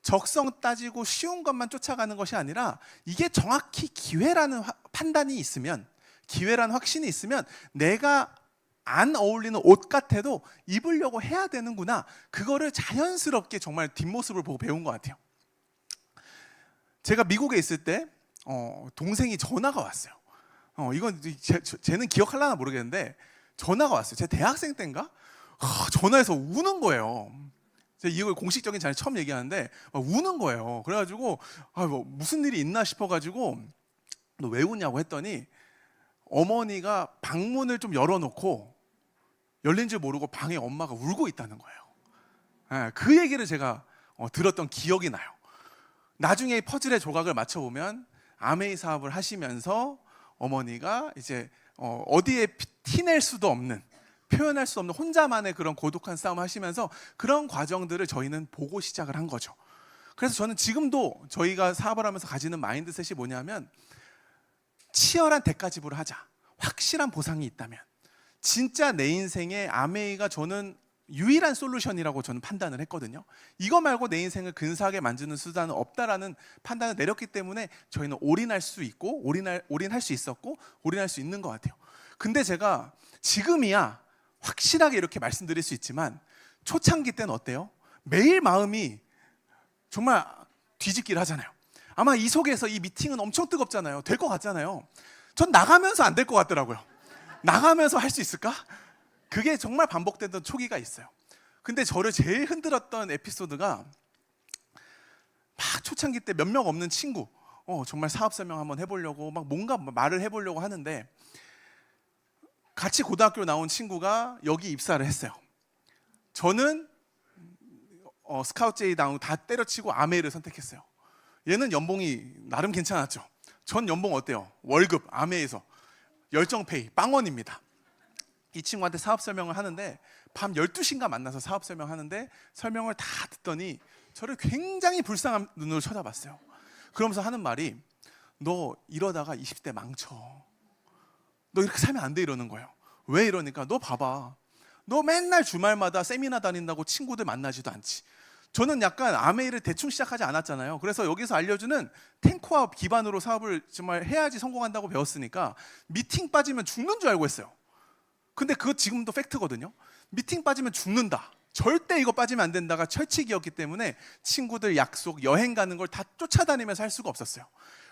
적성 따지고 쉬운 것만 쫓아가는 것이 아니라 이게 정확히 기회라는 판단이 있으면, 기회라는 확신이 있으면 내가 안 어울리는 옷 같아도 입으려고 해야 되는구나. 그거를 자연스럽게 정말 뒷모습을 보고 배운 것 같아요. 제가 미국에 있을 때 동생이 전화가 왔어요. 이건 쟤는 기억하려나 모르겠는데 전화가 왔어요. 제 대학생 때인가? 전화해서 우는 거예요. 제가 이걸 공식적인 자리에 처음 얘기하는데 우는 거예요. 그래가지고 뭐 무슨 일이 있나 싶어가지고 너 왜 우냐고 했더니 어머니가 방문을 좀 열어놓고 열린 줄 모르고 방에 엄마가 울고 있다는 거예요. 그 얘기를 제가 들었던 기억이 나요. 나중에 이 퍼즐의 조각을 맞춰보면 아메이 사업을 하시면서 어머니가 이제 어디에 티낼 수도 없는, 표현할 수 없는 혼자만의 그런 고독한 싸움을 하시면서 그런 과정들을 저희는 보고 시작을 한 거죠. 그래서 저는 지금도 저희가 사업을 하면서 가지는 마인드셋이 뭐냐면 치열한 대가 지불을 하자. 확실한 보상이 있다면 진짜 내 인생에 아메이가 저는 유일한 솔루션이라고 저는 판단을 했거든요. 이거 말고 내 인생을 근사하게 만드는 수단은 없다라는 판단을 내렸기 때문에 저희는 올인할 수 있고 올인할 수 있었고 올인할 수 있는 것 같아요. 근데 제가 지금이야 확실하게 이렇게 말씀드릴 수 있지만 초창기 때는 어때요? 매일 마음이 정말 뒤집기를 하잖아요. 아마 이 속에서 이 미팅은 엄청 뜨겁잖아요. 될 것 같잖아요. 전 나가면서 안 될 것 같더라고요. 나가면서 할 수 있을까? 그게 정말 반복되던 초기가 있어요. 근데 저를 제일 흔들었던 에피소드가 막 초창기 때 몇 명 없는 친구, 정말 사업 설명 한번 해보려고 막 뭔가 말을 해보려고 하는데 같이 고등학교 나온 친구가 여기 입사를 했어요. 저는 스카우트 제이 다운 다 때려치고 아메이를 선택했어요. 얘는 연봉이 나름 괜찮았죠. 전 연봉 어때요? 월급 아메이에서 열정페이 빵원입니다. 이 친구한테 사업 설명을 하는데 밤 12시인가 만나서 사업 설명하는데 설명을 다 듣더니 저를 굉장히 불쌍한 눈으로 쳐다봤어요. 그러면서 하는 말이 너 이러다가 20대 망쳐. 너 이렇게 살면 안 돼 이러는 거예요. 왜 이러니까 너 봐봐. 너 맨날 주말마다 세미나 다닌다고 친구들 만나지도 않지. 저는 약간 아메이를 대충 시작하지 않았잖아요. 그래서 여기서 알려주는 탱커와 기반으로 사업을 정말 해야지 성공한다고 배웠으니까 미팅 빠지면 죽는 줄 알고 했어요. 근데 그거 지금도 팩트거든요. 미팅 빠지면 죽는다. 절대 이거 빠지면 안 된다가 철칙이었기 때문에 친구들 약속, 여행 가는 걸 다 쫓아다니면서 할 수가 없었어요.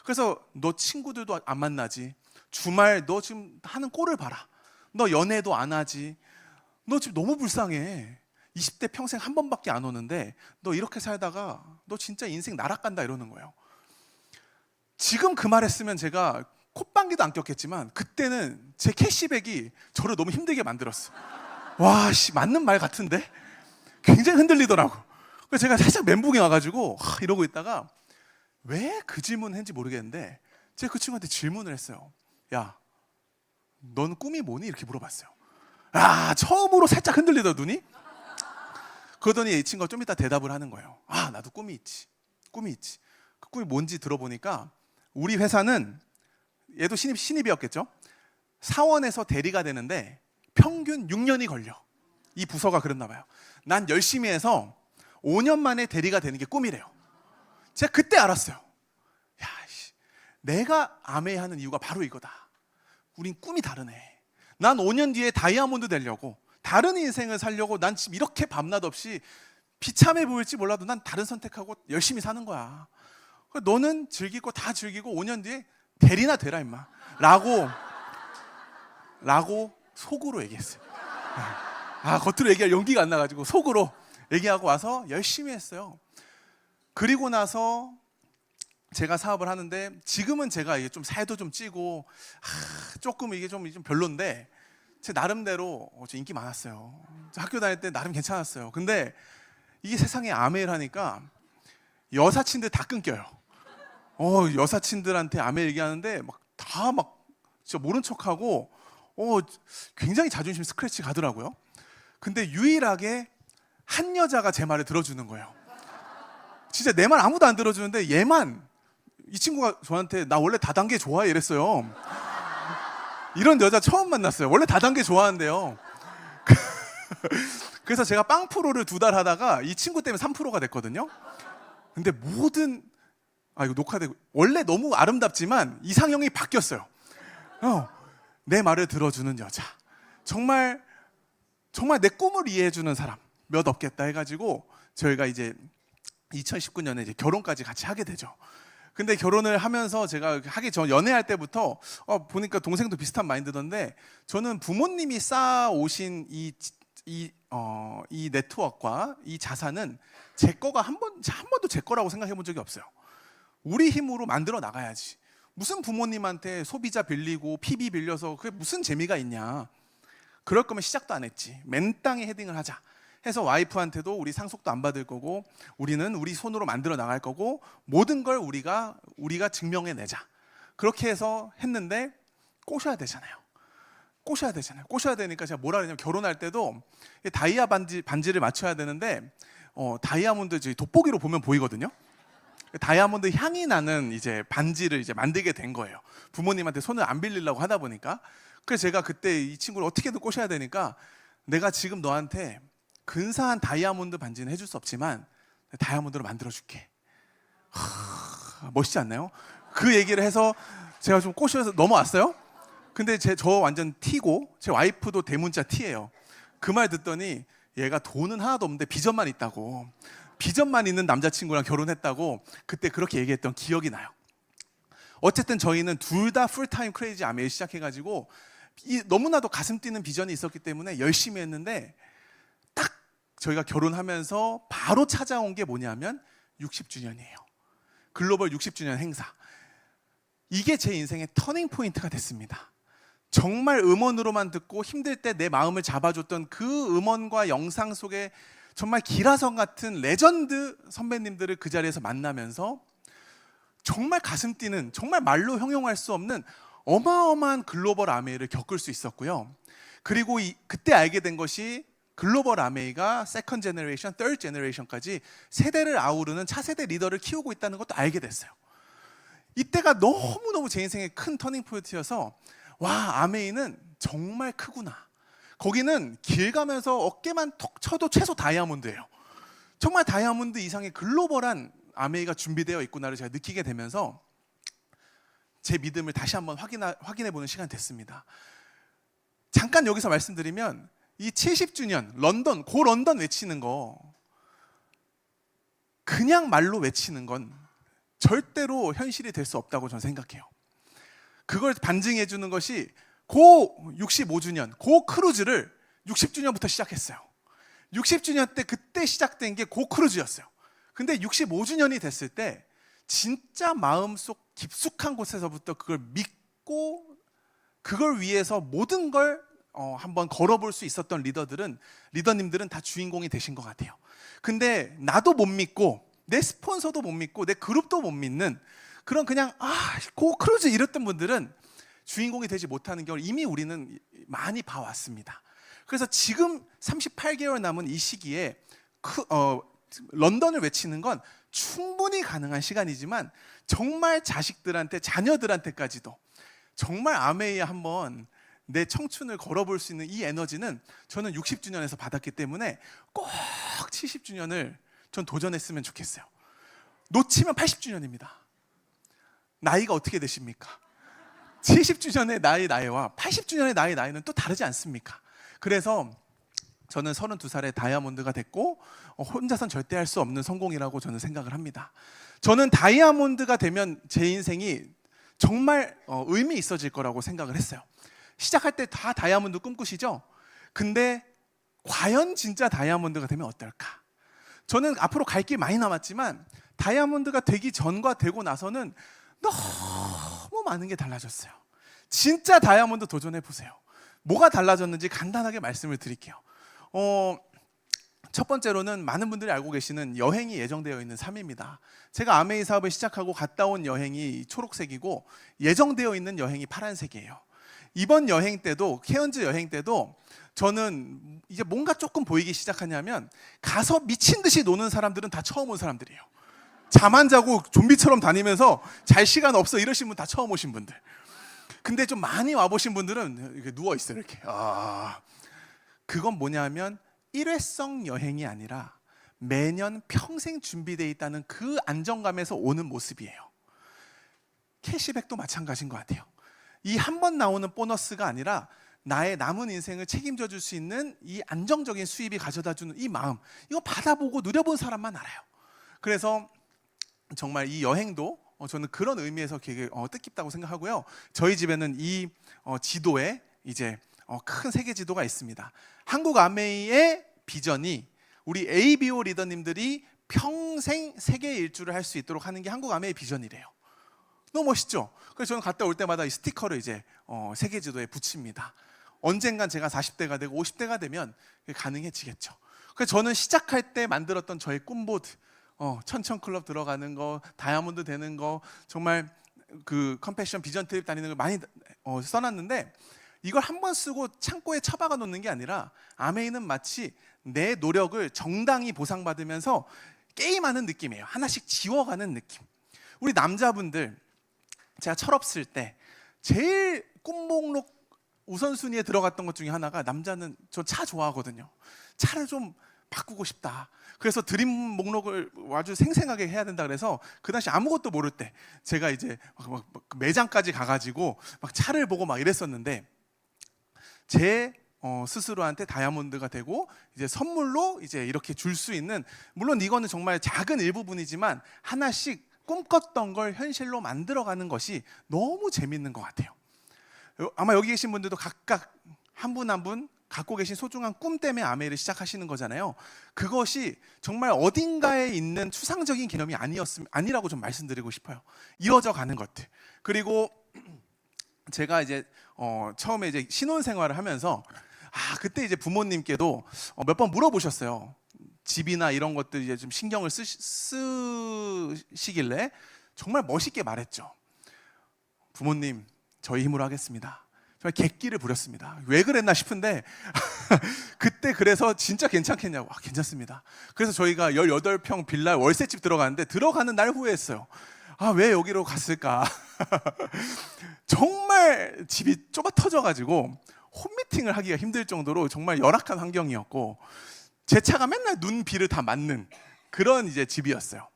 그래서 너 친구들도 안 만나지. 주말 너 지금 하는 꼴을 봐라. 너 연애도 안 하지. 너 지금 너무 불쌍해. 20대 평생 한 번밖에 안 오는데 너 이렇게 살다가 너 진짜 인생 나락간다 이러는 거예요. 지금 그 말 했으면 제가 콧방귀도 안 꼈겠지만 그때는 제 캐시백이 저를 너무 힘들게 만들었어. 와, 씨, 맞는 말 같은데? 굉장히 흔들리더라고. 그래서 제가 살짝 멘붕이 와가지고 이러고 있다가 왜 그 질문을 했는지 모르겠는데 제가 그 친구한테 질문을 했어요. 야, 넌 꿈이 뭐니? 이렇게 물어봤어요. 처음으로 살짝 흔들리더 눈이. 그러더니 이 친구가 좀 이따 대답을 하는 거예요. 나도 꿈이 있지. 꿈이 있지. 그 꿈이 뭔지 들어보니까 우리 회사는 얘도 신입이었겠죠. 사원에서 대리가 되는데 평균 6년이 걸려. 이 부서가 그랬나 봐요. 난 열심히 해서 5년 만에 대리가 되는 게 꿈이래요. 제가 그때 알았어요. 야, 내가 아메이 하는 이유가 바로 이거다. 우린 꿈이 다르네. 난 5년 뒤에 다이아몬드 되려고 다른 인생을 살려고 난 지금 이렇게 밤낮 없이 비참해 보일지 몰라도 난 다른 선택하고 열심히 사는 거야. 너는 즐길 거 다 즐기고 5년 뒤에 대리나 되라 임마 라고 속으로 얘기했어요. 겉으로 얘기할 용기가 안 나가지고 속으로 얘기하고 와서 열심히 했어요. 그리고 나서 제가 사업을 하는데 지금은 제가 이게 좀 살도 좀 찌고 조금 이게 좀 별론데 제 나름대로 저 인기 많았어요. 학교 다닐 때 나름 괜찮았어요. 근데 이게 세상에 아메이를 하니까 여사친들 다 끊겨요. 여사친들한테 아메이 얘기하는데 다 진짜 모른 척하고 굉장히 자존심 스크래치 가더라고요. 근데 유일하게 한 여자가 제 말을 들어주는 거예요. 진짜 내 말 아무도 안 들어주는데 얘만, 이 친구가 저한테 나 원래 다단계 좋아해 이랬어요. 이런 여자 처음 만났어요. 원래 다단계 좋아한대요. 그래서 제가 빵 프로를 2달 하다가 이 친구 때문에 3%가 됐거든요. 근데 모든, 이거 녹화되고, 원래 너무 아름답지만 이상형이 바뀌었어요. 내 말을 들어주는 여자, 정말 내 꿈을 이해해주는 사람 몇 없겠다 해가지고 저희가 이제 2019년에 이제 결혼까지 같이 하게 되죠. 근데 결혼을 하면서 제가 하기 전 연애할 때부터 보니까 동생도 비슷한 마인드던데, 저는 부모님이 쌓아오신 이 네트워크와 이 자산은 제 거가 한 번도 제 거라고 생각해 본 적이 없어요. 우리 힘으로 만들어 나가야지. 무슨 부모님한테 소비자 빌리고 PB 빌려서 그게 무슨 재미가 있냐. 그럴 거면 시작도 안 했지. 맨땅에 헤딩을 하자 해서 와이프한테도 우리 상속도 안 받을 거고 우리는 우리 손으로 만들어 나갈 거고 모든 걸 우리가 증명해내자. 그렇게 해서 했는데 꼬셔야 되잖아요. 꼬셔야 되니까 제가 뭐라 그러냐면, 결혼할 때도 다이아 반지를 맞춰야 되는데 다이아몬드 돋보기로 보면 보이거든요. 다이아몬드 향이 나는 이제 반지를 이제 만들게 된 거예요. 부모님한테 손을 안 빌리려고 하다 보니까. 그래서 제가 그때 이 친구를 어떻게든 꼬셔야 되니까, 내가 지금 너한테 근사한 다이아몬드 반지는 해줄 수 없지만 다이아몬드로 만들어줄게. 멋있지 않나요? 그 얘기를 해서 제가 좀 꼬셔서 넘어왔어요. 근데 저 완전 T고 제 와이프도 대문자 T예요. 그 말 듣더니 얘가 돈은 하나도 없는데 비전만 있다고, 비전만 있는 남자친구랑 결혼했다고 그때 그렇게 얘기했던 기억이 나요. 어쨌든 저희는 둘 다 풀타임 크레이지 아메이 시작해가지고 너무나도 가슴 뛰는 비전이 있었기 때문에 열심히 했는데, 딱 저희가 결혼하면서 바로 찾아온 게 뭐냐면 60주년이에요. 글로벌 60주년 행사. 이게 제 인생의 터닝 포인트가 됐습니다. 정말 음원으로만 듣고 힘들 때 내 마음을 잡아줬던 그 음원과 영상 속에 정말 기라성 같은 레전드 선배님들을 그 자리에서 만나면서 정말 가슴 뛰는, 정말 말로 형용할 수 없는 어마어마한 글로벌 아메이를 겪을 수 있었고요. 그리고 그때 알게 된 것이 글로벌 아메이가 세컨드 제너레이션, third 제너레이션까지 세대를 아우르는 차세대 리더를 키우고 있다는 것도 알게 됐어요. 이때가 너무너무 제 인생의 큰 터닝 포인트여서, 와, 아메이는 정말 크구나. 거기는 길 가면서 어깨만 톡 쳐도 최소 다이아몬드예요. 정말 다이아몬드 이상의 글로벌한 아메이가 준비되어 있구나를 제가 느끼게 되면서 제 믿음을 다시 한번 확인해 보는 시간이 됐습니다. 잠깐 여기서 말씀드리면, 이 70주년 런던 외치는 거, 그냥 말로 외치는 건 절대로 현실이 될 수 없다고 저는 생각해요. 그걸 반증해 주는 것이 고 65주년, 고 크루즈를 60주년부터 시작했어요. 60주년 때 그때 시작된 게 고 크루즈였어요. 근데 65주년이 됐을 때 진짜 마음속 깊숙한 곳에서부터 그걸 믿고 그걸 위해서 모든 걸 한번 걸어볼 수 있었던 리더님들은 다 주인공이 되신 것 같아요. 근데 나도 못 믿고 내 스폰서도 못 믿고 내 그룹도 못 믿는 그런 그냥 고 크루즈 이랬던 분들은 주인공이 되지 못하는 경우를 이미 우리는 많이 봐왔습니다. 그래서 지금 38개월 남은 이 시기에 런던을 외치는 건 충분히 가능한 시간이지만, 정말 자식들한테, 자녀들한테까지도 정말 아메이에 한번 내 청춘을 걸어볼 수 있는 이 에너지는 저는 60주년에서 받았기 때문에 꼭 70주년을 전 도전했으면 좋겠어요. 놓치면 80주년입니다. 나이가 어떻게 되십니까? 70주년의 나이와 80주년의 나이는 또 다르지 않습니까? 그래서 저는 32살에 다이아몬드가 됐고 혼자선 절대 할 수 없는 성공이라고 저는 생각을 합니다. 저는 다이아몬드가 되면 제 인생이 정말 의미 있어질 거라고 생각을 했어요. 시작할 때 다 다이아몬드 꿈꾸시죠? 근데 과연 진짜 다이아몬드가 되면 어떨까? 저는 앞으로 갈 길 많이 남았지만 다이아몬드가 되기 전과 되고 나서는 너무 많은 게 달라졌어요. 진짜 다이아몬드 도전해 보세요. 뭐가 달라졌는지 간단하게 말씀을 드릴게요. 첫 번째로는 많은 분들이 알고 계시는 여행이 예정되어 있는 삶입니다. 제가 아메이 사업을 시작하고 갔다 온 여행이 초록색이고 예정되어 있는 여행이 파란색이에요. 이번 여행 때도 케언즈 여행 때도 저는 이제 뭔가 조금 보이기 시작하냐면 가서 미친 듯이 노는 사람들은 다 처음 온 사람들이에요. 잠 안 자고 좀비처럼 다니면서 잘 시간 없어 이러신 분 다 처음 오신 분들. 근데 좀 많이 와보신 분들은 이렇게 누워 있어요. 이렇게. 그건 뭐냐면 일회성 여행이 아니라 매년 평생 준비되어 있다는 그 안정감에서 오는 모습이에요. 캐시백도 마찬가지인 것 같아요. 이 한 번 나오는 보너스가 아니라 나의 남은 인생을 책임져 줄 수 있는 이 안정적인 수입이 가져다 주는 이 마음, 이거 받아보고 누려본 사람만 알아요. 그래서 정말 이 여행도 저는 그런 의미에서 되게 뜻깊다고 생각하고요. 저희 집에는 이 지도에 이제 큰 세계 지도가 있습니다. 한국 아메이의 비전이 우리 ABO 리더님들이 평생 세계 일주를 할 수 있도록 하는 게 한국 아메이의 비전이래요. 너무 멋있죠? 그래서 저는 갔다 올 때마다 이 스티커를 이제 세계 지도에 붙입니다. 언젠간 제가 40대가 되고 50대가 되면 가능해지겠죠. 그래서 저는 시작할 때 만들었던 저의 꿈보드, 천천클럽 들어가는 거, 다이아몬드 되는 거, 정말 그 컴패션 비전 트립 다니는 걸 많이 써놨는데 이걸 한 번 쓰고 창고에 처박아 놓는 게 아니라 아메이는 마치 내 노력을 정당히 보상받으면서 게임하는 느낌이에요. 하나씩 지워가는 느낌. 우리 남자분들, 제가 철없을 때 제일 꿈 목록 우선순위에 들어갔던 것 중에 하나가, 남자는 저 차 좋아하거든요. 차를 좀 바꾸고 싶다. 그래서 드림 목록을 아주 생생하게 해야 된다 그래서 그 당시 아무것도 모를 때 제가 이제 막 매장까지 가가지고 막 차를 보고 막 이랬었는데, 제 스스로한테 다이아몬드가 되고 이제 선물로 이제 이렇게 줄 수 있는, 물론 이거는 정말 작은 일부분이지만 하나씩 꿈꿨던 걸 현실로 만들어가는 것이 너무 재밌는 것 같아요. 아마 여기 계신 분들도 각각 한 분 한 분 갖고 계신 소중한 꿈 때문에 아메이를 시작하시는 거잖아요. 그것이 정말 어딘가에 있는 추상적인 개념이 아니라고 좀 말씀드리고 싶어요. 이어져 가는 것들. 그리고 제가 이제 처음에 이제 신혼생활을 하면서 그때 이제 부모님께도 몇 번 물어보셨어요. 집이나 이런 것들 이제 좀 신경을 쓰시길래 정말 멋있게 말했죠. 부모님, 저희 힘으로 하겠습니다. 정말 객기를 부렸습니다. 왜 그랬나 싶은데 그때 그래서 진짜 괜찮겠냐고. 괜찮습니다. 그래서 저희가 18평 빌라 월세집 들어가는데 들어가는 날 후회했어요. 왜 여기로 갔을까? 정말 집이 좁아 터져가지고 홈미팅을 하기가 힘들 정도로 정말 열악한 환경이었고, 제 차가 맨날 눈, 비를 다 맞는 그런 이제 집이었어요.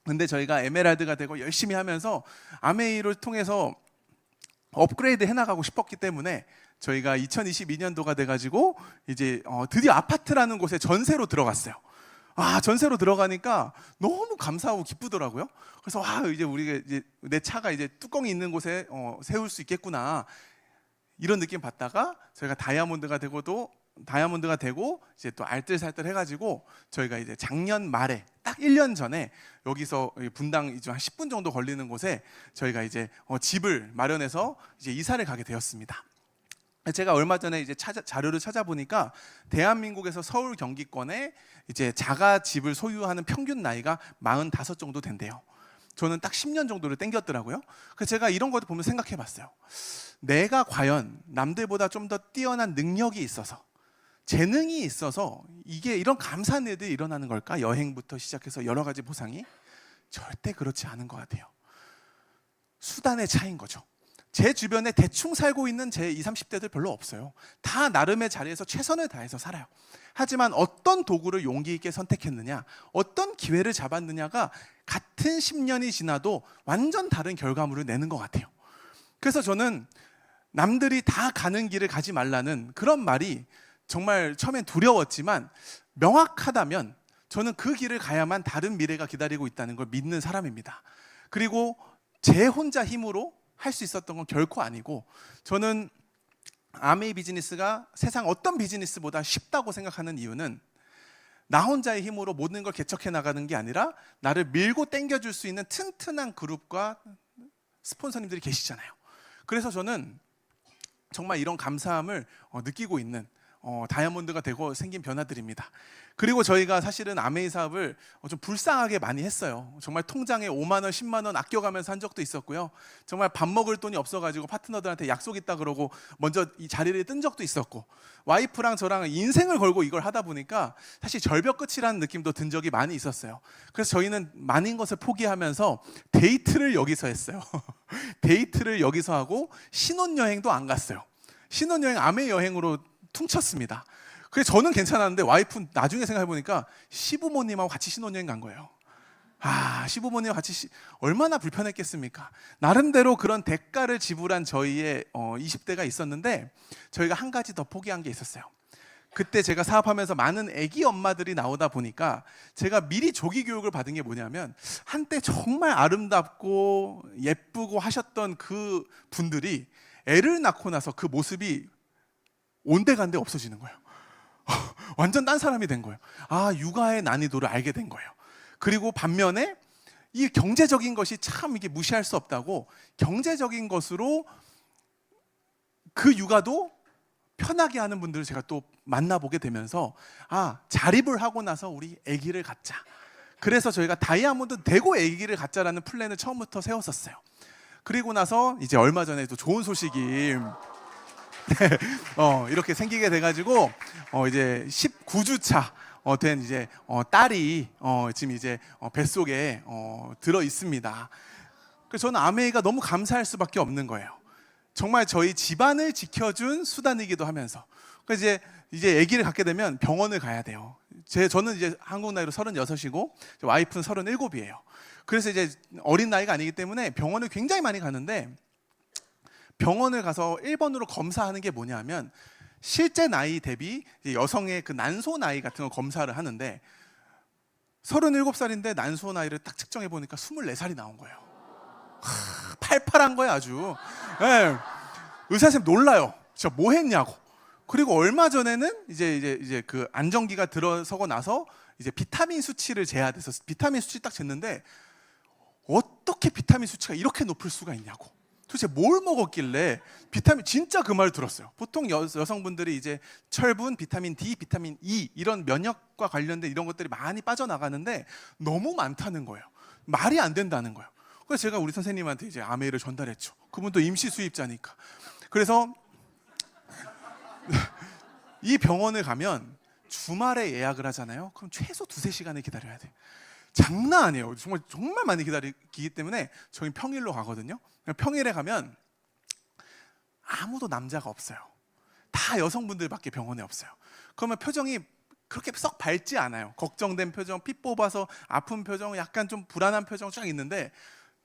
근데 저희가 에메랄드가 되고 열심히 하면서 아메이를 통해서 업그레이드 해나가고 싶었기 때문에 저희가 2022년도가 돼가지고 이제 드디어 아파트라는 곳에 전세로 들어갔어요. 전세로 들어가니까 너무 감사하고 기쁘더라고요. 그래서 이제 우리가 이제 내 차가 이제 뚜껑이 있는 곳에 세울 수 있겠구나, 이런 느낌 받다가 저희가 다이아몬드가 되고 이제 또 알뜰살뜰 해가지고 저희가 이제 작년 말에 딱 1년 전에 여기서 분당 이제 한 10분 정도 걸리는 곳에 저희가 이제 집을 마련해서 이제 이사를 가게 되었습니다. 제가 얼마 전에 이제 자료를 찾아보니까 대한민국에서 서울 경기권에 이제 자가 집을 소유하는 평균 나이가 45 정도 된대요. 저는 딱 10년 정도를 땡겼더라고요. 그래서 제가 이런 것도 보면 생각해봤어요. 내가 과연 남들보다 좀 더 뛰어난 능력이 있어서, 재능이 있어서 이게 이런 감사한 일들이 일어나는 걸까? 여행부터 시작해서 여러 가지 보상이? 절대 그렇지 않은 것 같아요. 수단의 차이인 거죠. 제 주변에 대충 살고 있는 제 20, 30대들 별로 없어요. 다 나름의 자리에서 최선을 다해서 살아요. 하지만 어떤 도구를 용기 있게 선택했느냐, 어떤 기회를 잡았느냐가 같은 10년이 지나도 완전 다른 결과물을 내는 것 같아요. 그래서 저는 남들이 다 가는 길을 가지 말라는 그런 말이 정말 처음엔 두려웠지만 명확하다면 저는 그 길을 가야만 다른 미래가 기다리고 있다는 걸 믿는 사람입니다. 그리고 제 혼자 힘으로 할 수 있었던 건 결코 아니고, 저는 아메이 비즈니스가 세상 어떤 비즈니스보다 쉽다고 생각하는 이유는 나 혼자의 힘으로 모든 걸 개척해 나가는 게 아니라 나를 밀고 당겨줄 수 있는 튼튼한 그룹과 스폰서님들이 계시잖아요. 그래서 저는 정말 이런 감사함을 느끼고 있는 다이아몬드가 되고 생긴 변화들입니다. 그리고 저희가 사실은 아메이 사업을 좀 불쌍하게 많이 했어요. 정말 통장에 5만 원, 10만 원 아껴가면서 한 적도 있었고요. 정말 밥 먹을 돈이 없어가지고 파트너들한테 약속 있다 그러고 먼저 이 자리를 뜬 적도 있었고, 와이프랑 저랑 인생을 걸고 이걸 하다 보니까 사실 절벽 끝이라는 느낌도 든 적이 많이 있었어요. 그래서 저희는 많은 것을 포기하면서 데이트를 여기서 했어요. 데이트를 여기서 하고 신혼여행도 안 갔어요. 신혼여행 아메이 여행으로 퉁쳤습니다. 그래서 저는 괜찮았는데 와이프는 나중에 생각해보니까 시부모님하고 같이 신혼여행 간 거예요. 시부모님과 같이 얼마나 불편했겠습니까? 나름대로 그런 대가를 지불한 저희의 20대가 있었는데, 저희가 한 가지 더 포기한 게 있었어요. 그때 제가 사업하면서 많은 아기 엄마들이 나오다 보니까 제가 미리 조기 교육을 받은 게 뭐냐면, 한때 정말 아름답고 예쁘고 하셨던 그 분들이 애를 낳고 나서 그 모습이 온데간데 없어지는 거예요. 완전 딴 사람이 된 거예요. 육아의 난이도를 알게 된 거예요. 그리고 반면에 이 경제적인 것이 참 이게 무시할 수 없다고, 경제적인 것으로 그 육아도 편하게 하는 분들을 제가 또 만나보게 되면서, 자립을 하고 나서 우리 아기를 갖자. 그래서 저희가 다이아몬드 되고 아기를 갖자라는 플랜을 처음부터 세웠었어요. 그리고 나서 이제 얼마 전에 또 좋은 소식이 이렇게 생기게 돼가지고 이제 19주차 된 이제 딸이 지금 이제 뱃속에 들어 있습니다. 그래서 저는 아메이가 너무 감사할 수밖에 없는 거예요. 정말 저희 집안을 지켜준 수단이기도 하면서. 그래서 이제 아기를 갖게 되면 병원을 가야 돼요. 저는 이제 한국 나이로 36이고 와이프는 37이에요. 그래서 이제 어린 나이가 아니기 때문에 병원을 굉장히 많이 가는데, 병원을 가서 1번으로 검사하는 게 뭐냐면 실제 나이 대비 여성의 그 난소 나이 같은 거 검사를 하는데, 37살인데 난소 나이를 딱 측정해 보니까 24살이 나온 거예요. 팔팔한 거예요, 아주. 네. 의사 선생님 놀라요. 진짜 뭐 했냐고. 그리고 얼마 전에는 이제 그 안정기가 들어서고 나서 이제 비타민 수치를 재야 돼서 비타민 수치 딱 쟀는데, 어떻게 비타민 수치가 이렇게 높을 수가 있냐고. 도대체 뭘 먹었길래 비타민, 진짜 그 말 들었어요. 보통 여성분들이 이제 철분, 비타민 D, 비타민 E 이런 면역과 관련된 이런 것들이 많이 빠져나가는데 너무 많다는 거예요. 말이 안 된다는 거예요. 그래서 제가 우리 선생님한테 이제 아메이를 전달했죠. 그분도 임시 수입자니까. 그래서 이 병원을 가면 주말에 예약을 하잖아요. 그럼 최소 2-3시간을 기다려야 돼요. 장난 아니에요. 정말 많이 기다리기 때문에 저희 평일로 가거든요. 평일에 가면 아무도 남자가 없어요. 다 여성분들밖에 병원에 없어요. 그러면 표정이 그렇게 썩 밝지 않아요. 걱정된 표정, 피 뽑아서 아픈 표정, 약간 좀 불안한 표정 쫙 있는데,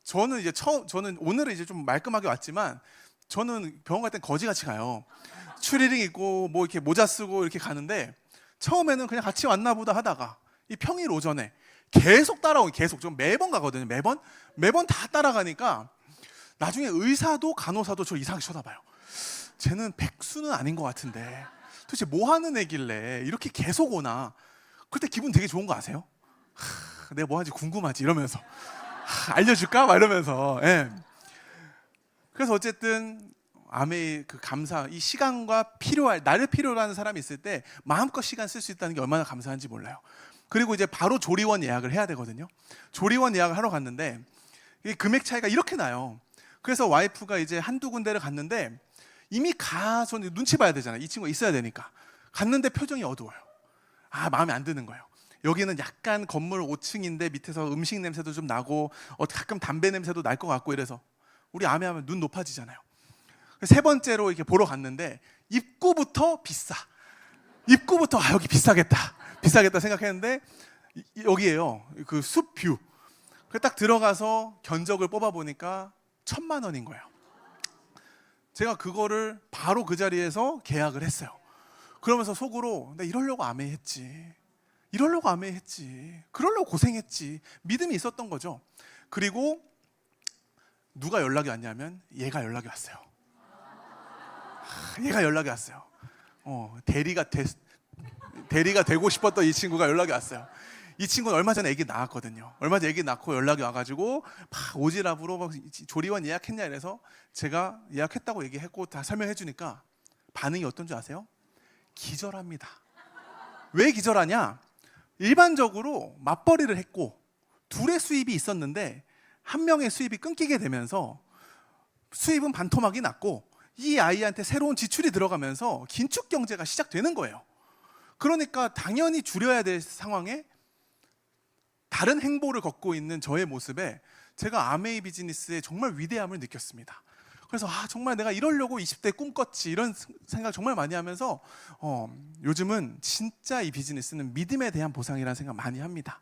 저는 이제 저는 오늘은 이제 좀 말끔하게 왔지만, 저는 병원 갈 땐 거지같이 가요. 추리닝 입고 뭐 이렇게 모자 쓰고 이렇게 가는데, 처음에는 그냥 같이 왔나 보다 하다가 이 평일 오전에 계속 따라오고, 계속 좀 매번 가거든요. 매번 다 따라가니까 나중에 의사도 간호사도 저 이상하게 쳐다봐요. 쟤는 백수는 아닌 것 같은데 도대체 뭐 하는 애길래 이렇게 계속 오나. 그때 기분 되게 좋은 거 아세요? 내가 뭐 하는지 궁금하지 이러면서, 알려줄까? 막 이러면서. 예. 그래서 어쨌든 아메이 그 감사, 이 시간과 나를 필요로 하는 사람이 있을 때 마음껏 시간 쓸 수 있다는 게 얼마나 감사한지 몰라요. 그리고 이제 바로 조리원 예약을 해야 되거든요. 조리원 예약을 하러 갔는데 이 금액 차이가 이렇게 나요. 그래서 와이프가 이제 한두 군데를 갔는데, 이미 가서 눈치 봐야 되잖아요. 이 친구가 있어야 되니까. 갔는데 표정이 어두워요. 마음에 안 드는 거예요. 여기는 약간 건물 5층인데 밑에서 음식 냄새도 좀 나고 가끔 담배 냄새도 날 것 같고 이래서, 우리 아메하면 눈 높아지잖아요. 세 번째로 이렇게 보러 갔는데 입구부터 비싸. 입구부터 여기 비싸겠다 생각했는데, 여기에요. 그 숲 뷰. 딱 들어가서 견적을 뽑아 보니까 1,000만 원인 거예요. 제가 그거를 바로 그 자리에서 계약을 했어요. 그러면서 속으로 나 이러려고 아메이 했지. 그러려고 고생했지. 믿음이 있었던 거죠. 그리고 누가 연락이 왔냐면 얘가 연락이 왔어요. 대리가 되고 싶었던 이 친구가 연락이 왔어요. 이 친구는 얼마 전에 아기 낳았거든요. 얼마 전에 아기 낳고 연락이 와가지고 막 오지랖으로 막 조리원 예약했냐 이래서 제가 예약했다고 얘기했고 다 설명해 주니까 반응이 어떤 줄 아세요? 기절합니다. 왜 기절하냐? 일반적으로 맞벌이를 했고 둘의 수입이 있었는데 한 명의 수입이 끊기게 되면서 수입은 반토막이 났고 이 아이한테 새로운 지출이 들어가면서 긴축 경제가 시작되는 거예요. 그러니까 당연히 줄여야 될 상황에 다른 행보를 걷고 있는 저의 모습에 제가 아메이 비즈니스의 정말 위대함을 느꼈습니다. 그래서 정말 내가 이러려고 20대 꿈꿨지 이런 생각 정말 많이 하면서 요즘은 진짜 이 비즈니스는 믿음에 대한 보상이라는 생각 많이 합니다.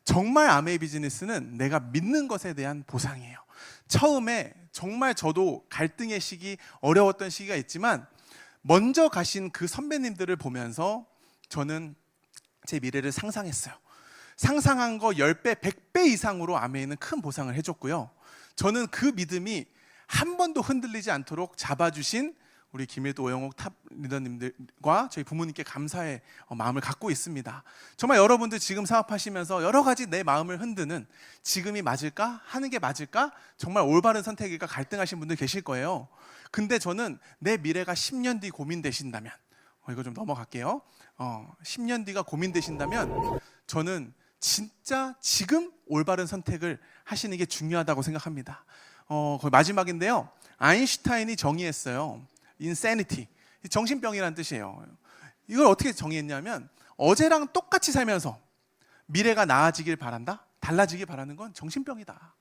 정말 아메이 비즈니스는 내가 믿는 것에 대한 보상이에요. 처음에 정말 저도 갈등의 시기, 어려웠던 시기가 있지만 먼저 가신 그 선배님들을 보면서 저는 제 미래를 상상했어요. 상상한 거 10배, 100배 이상으로 아메이는 큰 보상을 해줬고요. 저는 그 믿음이 한 번도 흔들리지 않도록 잡아주신 우리 김일도, 오영옥 탑 리더님들과 저희 부모님께 감사의 마음을 갖고 있습니다. 정말 여러분들 지금 사업하시면서 여러 가지 내 마음을 흔드는 지금이 맞을까? 하는 게 맞을까? 정말 올바른 선택일까? 갈등하신 분들 계실 거예요. 근데 저는 내 미래가 10년 뒤 고민되신다면 이거 좀 넘어갈게요. 10년 뒤가 고민되신다면 저는 진짜 지금 올바른 선택을 하시는 게 중요하다고 생각합니다. 거의 마지막인데요. 아인슈타인이 정의했어요. insanity, 정신병이라는 뜻이에요. 이걸 어떻게 정의했냐면 어제랑 똑같이 살면서 미래가 나아지길 바란다? 달라지길 바라는 건 정신병이다.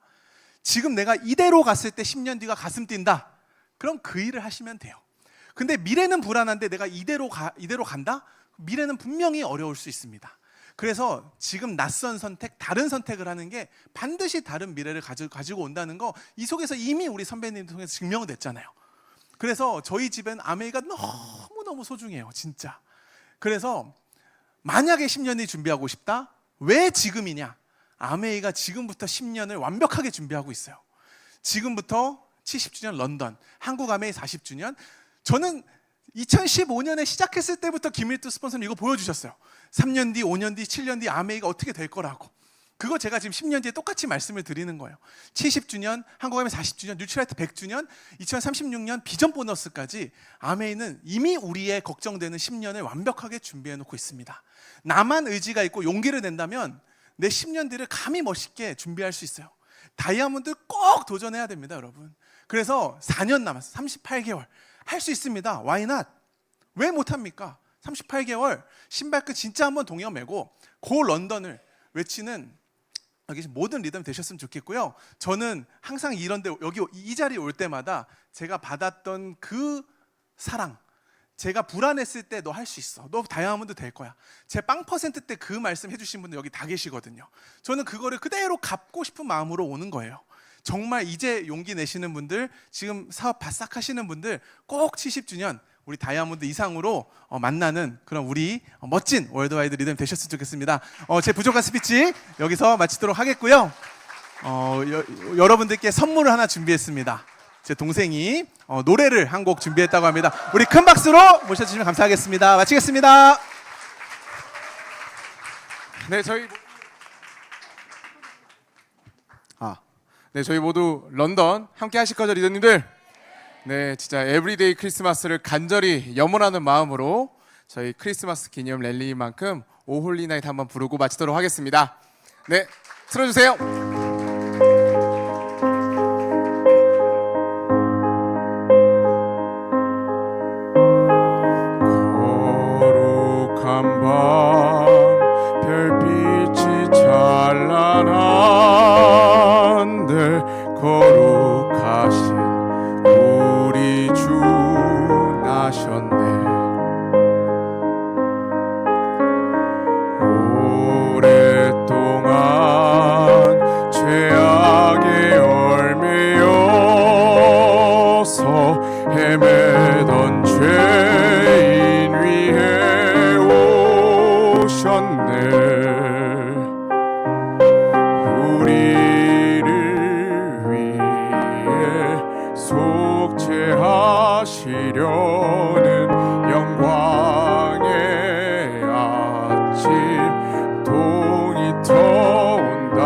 지금 내가 이대로 갔을 때 10년 뒤가 가슴 뛴다. 그럼 그 일을 하시면 돼요. 근데 미래는 불안한데 내가 이대로 간다? 미래는 분명히 어려울 수 있습니다. 그래서 지금 낯선 선택, 다른 선택을 하는 게 반드시 다른 미래를 가지고 온다는 거 이 속에서 이미 우리 선배님 통해서 증명은 됐잖아요. 그래서 저희 집엔 아메이가 너무너무 소중해요. 진짜. 그래서 만약에 10년이 준비하고 싶다? 왜 지금이냐? 아메이가 지금부터 10년을 완벽하게 준비하고 있어요. 지금부터 70주년 런던, 한국 아메이 40주년. 저는 2015년에 시작했을 때부터 김일두 스폰서님 이거 보여주셨어요. 3년 뒤, 5년 뒤, 7년 뒤 아메이가 어떻게 될 거라고. 그거 제가 지금 10년 뒤에 똑같이 말씀을 드리는 거예요. 70주년, 한국 아메이 40주년, 뉴트라이트 100주년, 2036년 비전 보너스까지 아메이는 이미 우리의 걱정되는 10년을 완벽하게 준비해 놓고 있습니다. 나만 의지가 있고 용기를 낸다면 내 10년 뒤를 감히 멋있게 준비할 수 있어요. 다이아몬드 꼭 도전해야 됩니다, 여러분. 그래서 4년 남았어요. 38개월. 할 수 있습니다. Why not? 왜 못합니까? 38개월 신발끈 진짜 한번 동여매고 고 런던을 외치는 여기 모든 리더님 되셨으면 좋겠고요. 저는 항상 이런데 여기 이 자리에 올 때마다 제가 받았던 그 사랑, 제가 불안했을 때 너 할 수 있어, 너 다이아몬드 될 거야, 제 빵 퍼센트 때 그 말씀 해주신 분들 여기 다 계시거든요. 저는 그거를 그대로 갚고 싶은 마음으로 오는 거예요. 정말 이제 용기 내시는 분들, 지금 사업 바싹 하시는 분들 꼭 70주년 우리 다이아몬드 이상으로 만나는 그런 우리 멋진 월드와이드 리더님 되셨으면 좋겠습니다. 제 부족한 스피치 여기서 마치도록 하겠고요. 여러분들께 선물을 하나 준비했습니다. 제 동생이 노래를 한 곡 준비했다고 합니다. 우리 큰 박수로 모셔주시면 감사하겠습니다. 마치겠습니다. 네, 저희 모두 런던 함께 하실 거죠, 리더님들? 네, 진짜 에브리데이 크리스마스를 간절히 염원하는 마음으로 저희 크리스마스 기념 랠리인 만큼 오 홀리 나잇 한번 부르고 마치도록 하겠습니다. 네, 틀어주세요. 거룩한 밤 별빛이 찬란한데 거룩하신 우리 주 나셨네. 오랫동안 죄악의 열매여서 헤매던 죄인 위에 오셨네. 우리를 위해 속죄하시려는 영광의 아침 동이 터온다.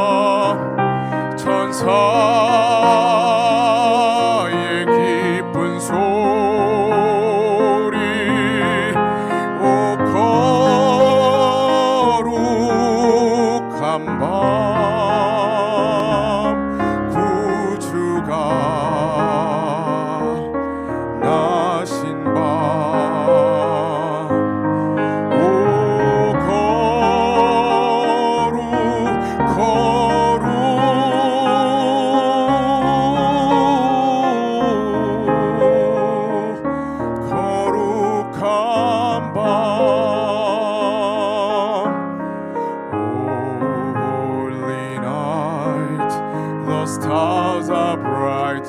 경배하라.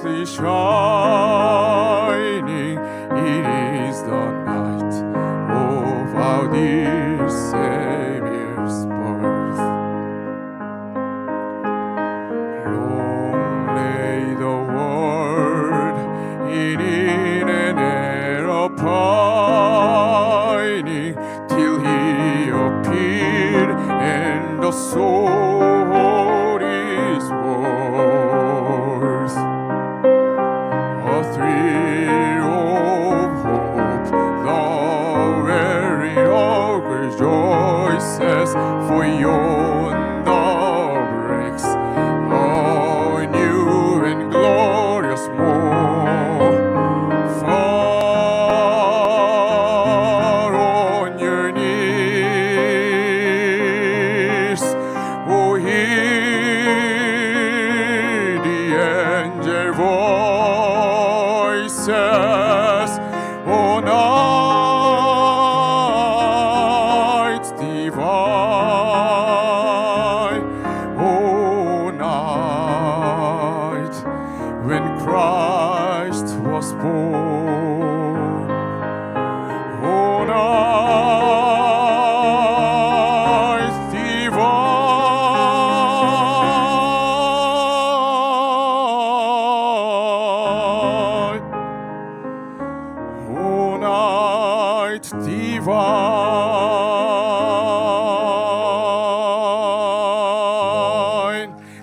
brightly shining. It is the night of our dear Savior's birth. Long lay the world in an error pining, till he appeared and the soul is worth. A thrill of hope, the very earth rejoices, for yonder breaks a new and glorious morn. Far on your knees, oh, hear the angel voices. Oh, night divine, oh, night when Christ was born. Oh, night divine, oh, night divine.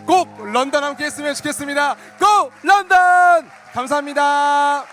꼭 런던 함께 했으면 좋겠습니다. 고 런던! 감사합니다.